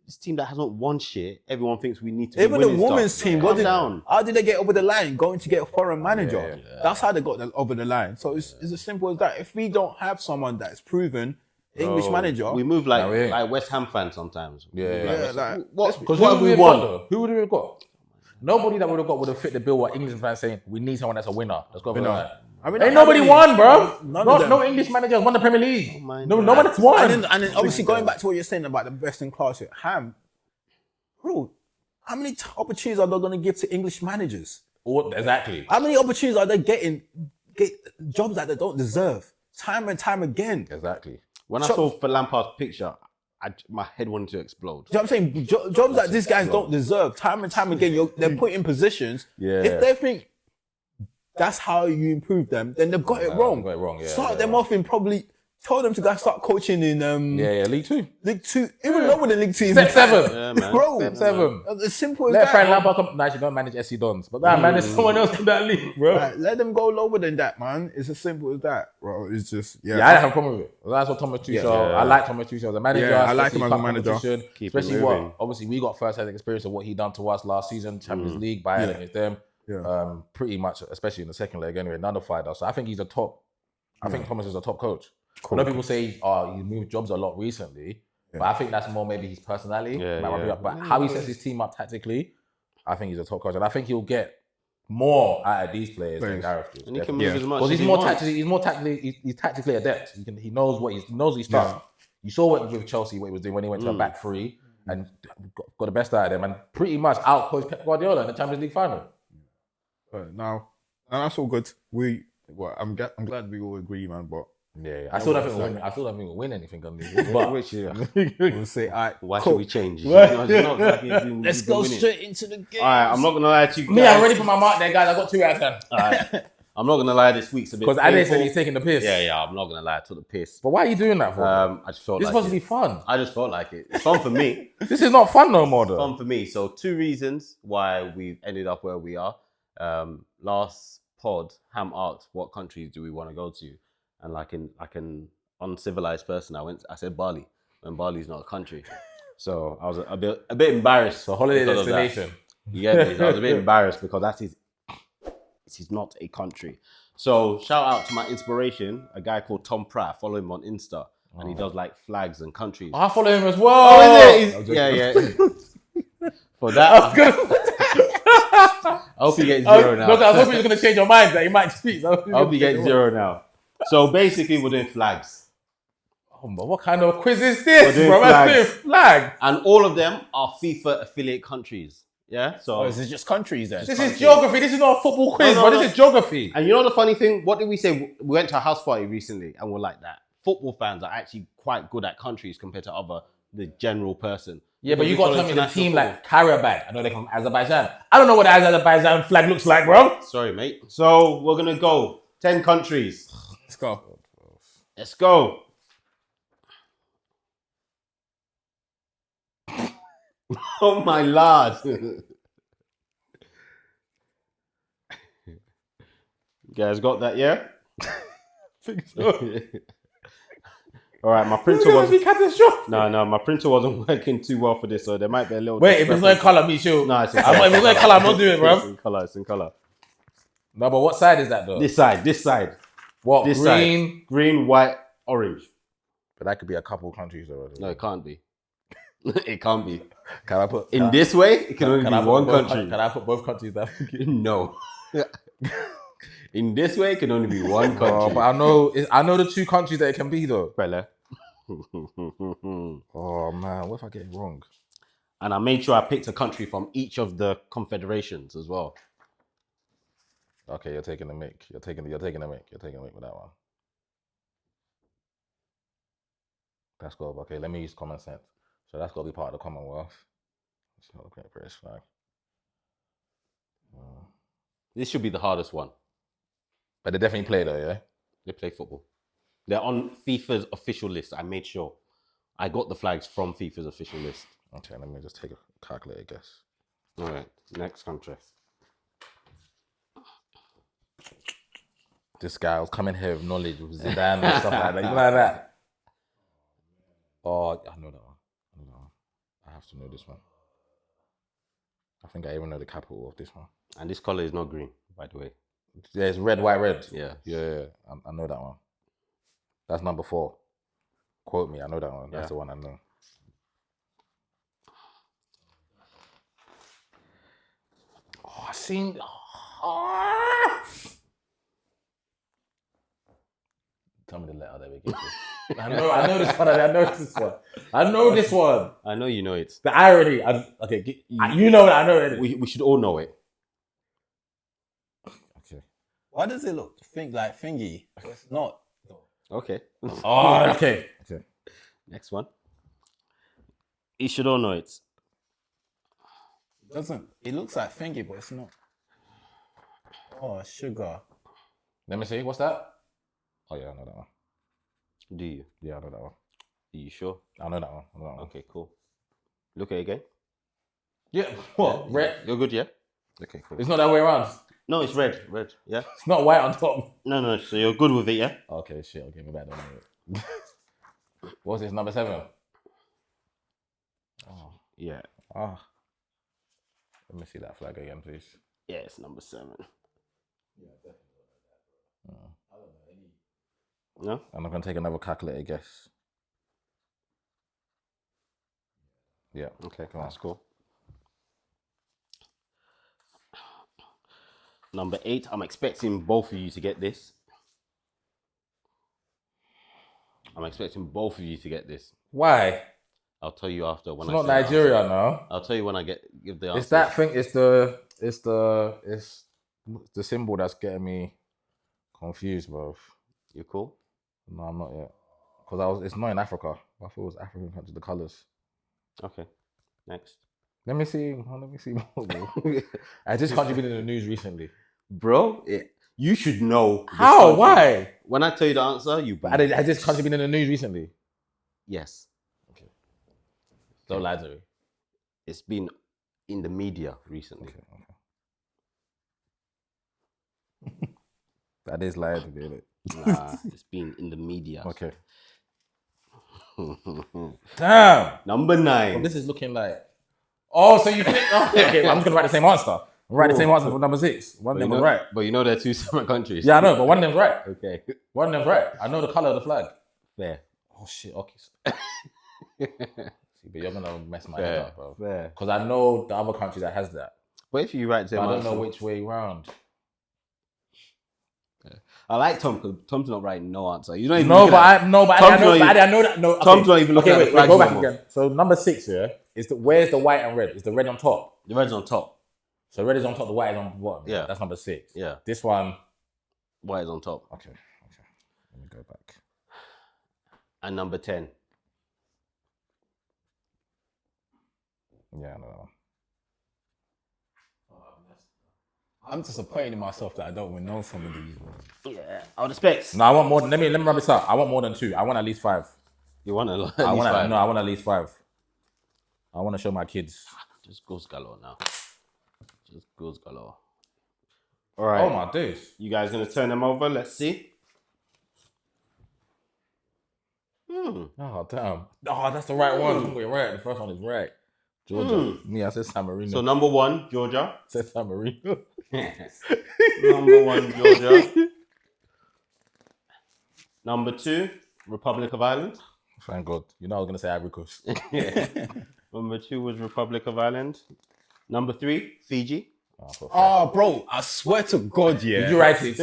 this team that hasn't won shit, everyone thinks we need to even be the women's stuff. team, how did they get over the line? Going to get a foreign manager. That's how they got over the line. So it's as simple as that. If we don't have someone that's proven English manager, we move like West Ham fans sometimes. Because what have we won? Who would we have got? Nobody that would have got would have fit the bill. What English fans saying? We need someone that's a winner. Let's go for that. Ain't nobody won, bro. No English managers won the Premier League. Nobody's won. And then obviously going back to what you're saying about the best in class at Ham, bro, how many opportunities are they going to give to English managers? Exactly. How many opportunities are they get jobs that they don't deserve time and time again? Exactly. When I saw for Lampard's picture, my head wanted to explode. Do you know what I'm saying? Jobs that these guys don't deserve time and time again. They're put in positions. If they think that's how you improve them, then they've got it wrong. Start them off in probably. Tell them to go start coaching in League Two. League Two, even lower than League Two. Step 7, bro. Step 7. As simple as let that. Frank Lampard come. No, actually, don't manage SC Dons, but manage someone else in that league, bro. Right, let them go lower than that, man. It's as simple as that, bro. It's just I don't have a problem with it. That's what Thomas Tuchel. I like Thomas Tuchel as a manager. I like him as a manager. Especially what obviously we got first-hand experience of what he done to us last season, Champions League, Bayern against them. Pretty much, especially in the second leg anyway, nullified us. So I think he's a top. I think Thomas is a top coach. I know people say he moved jobs a lot recently, but I think that's more maybe his personality. But how he sets his team up tactically, I think he's a top coach, and I think he'll get more out of these players than Gareth does. And he can move as much because as he's tactically adept. He knows his stuff. You saw what with Chelsea what he was doing when he went to a back three and got the best out of them, and pretty much outcoached Pep Guardiola in the Champions League final. Now that's all good. I'm glad we all agree, man. But I still don't think we'll win anything on this. But we'll say, why should we change? Let's go straight into the game. All right, I'm not gonna lie to you guys. I'm ready for my mark there, guys. I got 2 out of 10. All right. I'm not gonna lie. This week's a bit because Ade said he's taking the piss. Yeah. I'm not gonna lie. I took the piss. But why are you doing that for? I just felt this is supposed to be fun. I just felt like it. It's fun for me. This is not fun no more, though. Fun for me. So 2 reasons why we've ended up where we are. Last pod, Ham asked what countries do we want to go to, and like an uncivilized person, I said Bali, when Bali's not a country. So I was a bit embarrassed. So holiday because of that. destination. You get me? So I was a bit embarrassed because it is not a country. So shout out to my inspiration, a guy called Tom Pratt. Follow him on Insta, and he does like flags and countries. I follow him as well. Oh, is it? Yeah. For that, I hope he gets zero now. Look, I was hoping you were going to change your mind that you might speak. I hope he gets zero now. So basically, we're doing flags. Oh, but what kind of quiz is this, We're doing bro? flags. Doing flag. And all of them are FIFA affiliate countries. Yeah. So Is it just countries then? This is geography. This is not a football quiz, No, bro. no. This is geography. And you know the funny thing? What did we say? We went to a house party recently and we're like that. Football fans are actually quite good at countries compared to the general person. Yeah, but Because you we got to follow tell me the international team football. like Karabakh. I know they're from Azerbaijan. I don't know what the Azerbaijan flag looks like, bro. Sorry, mate. So we're going to go 10 countries. Let's go. Let's go. Oh my lord. You guys got that, yeah? think so. All right, my printer It's was gonna be catastrophic. no, my printer wasn't working too well for this, so there might be a little. Wait, if it's not in color, me sure. No, it's in If color. it's not in color, I'm not doing it, It's bro. in color. It's in color. No, but what side is that though? This side. What? This Green? side. Green, white, orange. But that could be a couple countries though. No, it can't be. It can't be. Can I put In this way, it can only be one country. Can I put both countries down? No. In this way, it can only be one country. Oh, but I know the two countries that it can be though. Fella. Oh man, what if I get it wrong? And I made sure I picked a country from each of the confederations as well. Okay, you're taking the mic. You're taking the mic with that one. That's good. Okay, let me use common sense. So that's got to be part of the Commonwealth. It's not a great British flag. This should be the hardest one. But they definitely play though, yeah? They play football. They're on FIFA's official list. I made sure. I got the flags from FIFA's official list. Okay, let me just take a calculator guess. All right, next country. This guy was coming here with knowledge with Zidane and stuff like that. You know like that? Oh, I know that one. I have to know this one. I think I even know the capital of this one. And this color is not green, by the way. Yeah, it's red, white, red. Yeah. Yeah. I know that one. That's number 4. Quote me, I know that one. That's the one I know. Oh, I seen. Tell me the letter that we get to. I know this one. I know this one. I know you know it. The irony. You know it. I know it. We should all know it. Okay. Why does it look like thingy? It's not. Okay. Oh, okay. Next one. You should all know it. It looks like thingy, but it's not. Oh, sugar. Let me see. What's that? Oh yeah, I know that one. Do you? Yeah, I know that one. Are you sure? I know that one. Okay, cool. Look at it again. Yeah. What? Red? You're good, yeah? Okay, cool. It's not that way around. No, it's red. Red, yeah? It's not white on top. No, so you're good with it, yeah? Okay, shit. Okay, maybe I don't know it. What's this, number 7? Oh. Yeah. Ah. Let me see that flag again, please. Yeah, it's number 7. Yeah, definitely. I don't know any. No? I'm not going to take another calculator guess. Yeah. Okay, come on. that's cool. Number 8, I'm expecting both of you to get this. Why? I'll tell you after when It's I not say the Nigeria, answer. no. I'll tell you when I give the answer. It's that thing. It's the symbol that's getting me confused, bro. You cool? No, I'm not yet. Because it's not in Africa. I thought it was African country, the colours. Okay. Next. Let me see more. I just can't been in the news recently. Bro, you should know. this How? country. Why? When I tell you the answer, you I just can't been in the news recently. Yes. Don't lie to me. It's been in the media recently. Okay. That is lying to me, innit? Nah, it's been in the media. Okay. Damn. Number 9. Well, this is looking like. Oh, so you think? Okay, I'm just gonna write the same answer. I'll write the same answer for number 6. One of them was right. But you know they're 2 separate countries. Yeah, I know, but one of them's right. Okay. One of them's right. I know the color of the flag. Fair. Oh shit. Okay. See, but you're gonna mess my head up, bro. Fair. Because I know the other country that has that. But if you write the same But I don't answer, know which way round. I like Tom because Tom's not writing no answer. You don't even No, but I know that. No, okay. Tom's not even looking at the flags go back anymore. again. So number 6 here is where's the white and red? Is the red on top? The red's on top. So red is on top, the white is on the bottom. Yeah. That's number 6. Yeah. This one. White is on top. Okay. Let me go back. And number 10. Yeah, no. I'm disappointed in myself that I don't even know some of these. Yeah. I would expect. No, I want more. Let me rub this up. I want more than 2. I want at least 5. You want at least I want 5. No, I want at least 5. I want to show my kids. Just goes galore now. Just goes galore. All right. Oh my days. You guys gonna turn them over? Let's see. Oh damn. Oh, that's the right one. You're right. The first one is right. Georgia. Me, I said San Marino. So number 1, Georgia. I said San Marino. Number 1, Georgia. Number 2, Republic of Ireland. Thank God. You know I was gonna say Ivory Coast. Number 2 was Republic of Ireland. Number 3, Fiji. Oh, bro, I swear to God, yeah. Did you write it?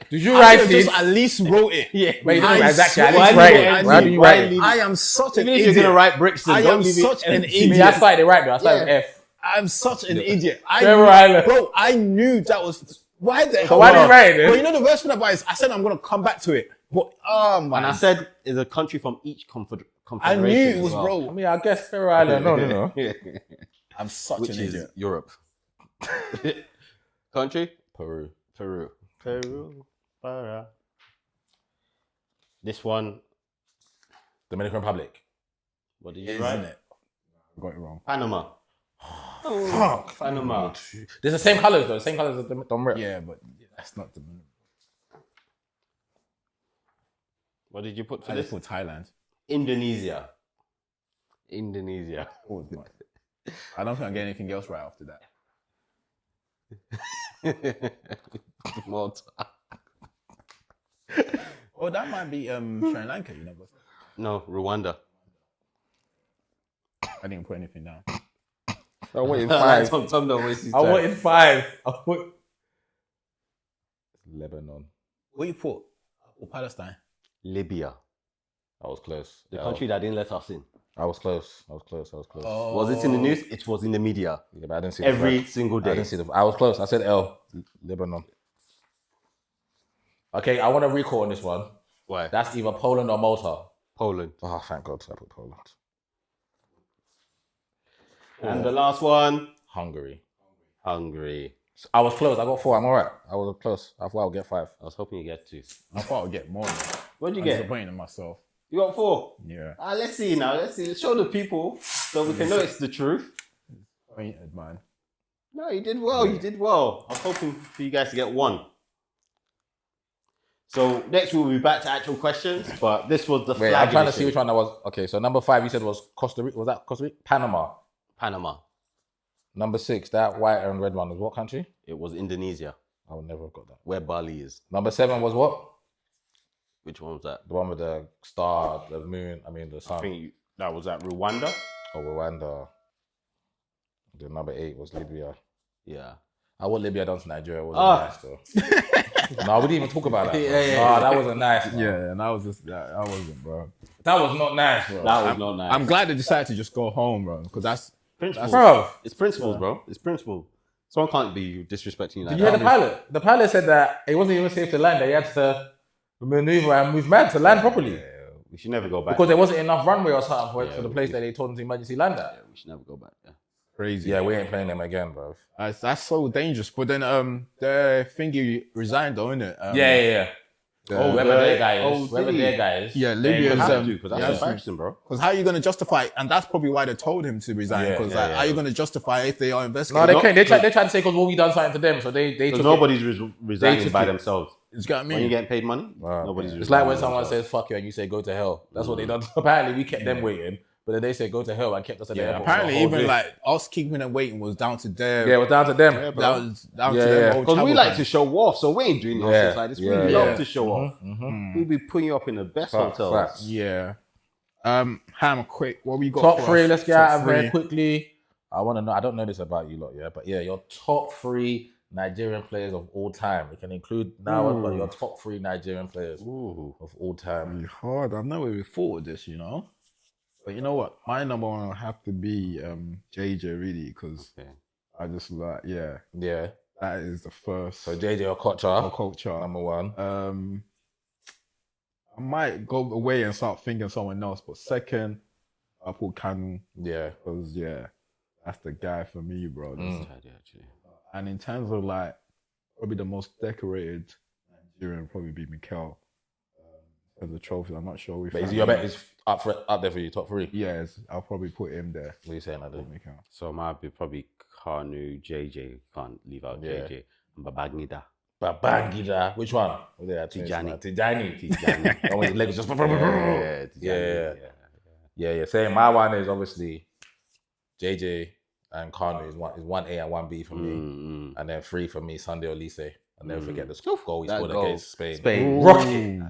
Did you write it? Just at least wrote it. Yeah. But you didn't I exactly. swear- At least write it. Why do you write it? I am such an Even if idiot. you're gonna write Brixton, I don't am leave it such an Me, I idiot. started it right though. I started with F. I'm such an idiot. Faroe Island. Bro, I knew that was... Why the hell? So why did you write it? Well, you know the worst thing about it is I said I'm going to come back to it. But, oh, man. And I said it's a country from each confederation. I knew it as was, well. bro. I mean, I guess Faroe Island. No. I'm such Which an is idiot. Europe. Country? Peru. Peru. Para. This one, Dominican Republic. what did you Isn't write? it? I got it wrong. Panama. Fuck. Panama. There's the same colours though. The same colours as the Dom Rip. Yeah, but that's not the... What did you put for I just this? put Thailand. Indonesia. Indonesia. Oh, my. I don't think I get anything else right after that. Malta. Oh, that might be Sri Lanka, you know. But No, Rwanda. I didn't put anything down. I wanted 5. Tom don't waste his I time. wanted 5. I put Lebanon. What you put? Or Palestine? Libya. I was close. The country that didn't let us in. I was close. Oh. Was it in the news? It was in the media. Yeah, but I didn't see Every the flag. single I day. didn't see the. I was close. I said L. Lebanon. Okay, I want to recall on this one. Why? That's either Poland or Malta. Poland. Oh, thank God, I put Poland. And the last one, Hungary. Hungary. I was close. I got 4. I'm alright. I was close. I thought I would get 5. I was hoping you get 2. I thought I'd get more. What did you I'm get? disappointed in myself. You got 4. Yeah. Let's see now. Let's see. Show the people so we can know it's the truth. Disappointed, man. No, you did well. You did well. I was hoping for you guys to get 1. So next we'll be back to actual questions, but this was the Wait, flag I'm trying to edition. see which one that was. Okay, so number 5 you said was Costa Rica. Was that Costa Rica? Panama. Panama. Number 6, that white and red one was what country? It was Indonesia, I would never have got that. where Bali is. Number 7 was what? Which one was that? The one with the star, the moon. I mean the I sun. think that was at Rwanda. Oh, Rwanda. The number 8 was Libya. Yeah. I want Libya done to Nigeria. It wasn't nice though. No, we didn't even talk about that. Yeah. That wasn't nice. Man. Yeah, and I was just, that wasn't, bro. That was not nice, bro. That was not nice. I'm glad they decided to just go home, bro, because that's principles. Bro, It's principles, bro. It's principle. Someone can't be disrespecting you like did you hear that. the pilot? The pilot said that it wasn't even safe to land. That he had to maneuver and move mad to land properly. We should never go back. Because there wasn't enough runway or something for the place we- that they told him to emergency land at. Yeah, we should never go back. Yeah. crazy. Yeah, we ain't playing them again, bro. That's so dangerous. But then the thingy resigned, though, innit? Yeah. Whoever their guy oh, is. Whoever did he? their guy is. Yeah, You Libya's have to, because that's yeah, embarrassing, bro. because how are you going to justify it? And that's probably why they told him to resign. Because how are you going to justify if they are No, investigating? they can't. They tried to say because we done something to them, so they took Because it. nobody's resigning took by it. themselves. It's got me. When you getting paid money, nobody's. It's like when someone says "fuck you" and you say "go to hell." That's what they done. Apparently, we kept them waiting, but then they said "go to hell" and kept us at the airport. Apparently, even like us keeping them waiting was down to them. Yeah, it was down to them. That was down to them. Because we like to show off, so we ain't doing nonsense like this. We love to show off. We'll be putting you up in the best hotels. Facts. Yeah. Ham, quick. What we got? Top for three. us? Let's get Top out of three. here quickly. I want to know. I don't know this about you lot, but your top 3 Nigerian players of all time. It can include now, but your top 3 Nigerian players of all time. Really hard. I've never really thought of this, But you know what? My number one will have to be JJ, really, because I just like, that is the first. So JJ Okocha, number 1. I might go away and start thinking someone else, but second, I put Kanu. Yeah. Because, that's the guy for me, bro. Actually. And in terms of, like, probably the most decorated Nigerian probably be Mikel. As a trophy, I'm not sure. But your bet is up there for you, top 3? Yes, I'll probably put him there. What are you saying, Adam? So might be probably Kanu, JJ. Can't leave out JJ. And Babangida. Which one? Tijani. Tijani. Oh, his leg was just... Yeah. Saying my one is obviously JJ and Kanu is 1A and 1B for me. And then 3 for me, Sunday Olise. I'll never forget the goal he scored against Spain. Rocket.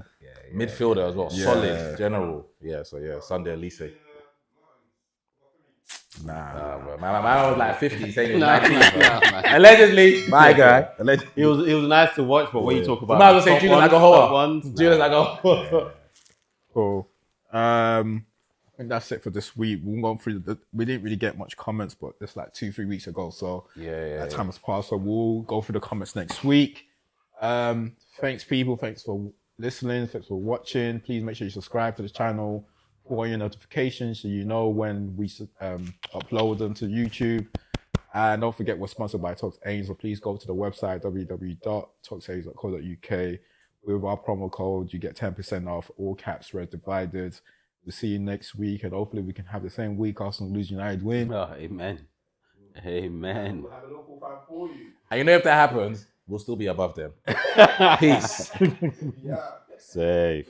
Midfielder as well. Solid. General. Sunday Olise. Nah, bro. My man was like 50, saying he was 19. Allegedly, my guy. He was nice to watch, but when you talk about... I was going to say Julius Agahoa. Julius Agahoa. Cool. I think that's it for this week. We didn't really get much comments, but it's like 2-3 weeks ago, so that time has passed. So we'll go through the comments next week. Thanks, people. Thanks for listening. Thanks for watching. Please make sure you subscribe to the channel, put on your notifications so you know when we upload them to YouTube. And don't forget, we're sponsored by Talks Ains, so please go to the website www.talksains.co.uk. With our promo code, you get 10% off, all caps, red divided. We'll see you next week, and hopefully we can have the same week Arsenal lose, United win. Oh, amen. Amen. We'll have a local fan for you. And if that happens, we'll still be above them. Peace. Safe.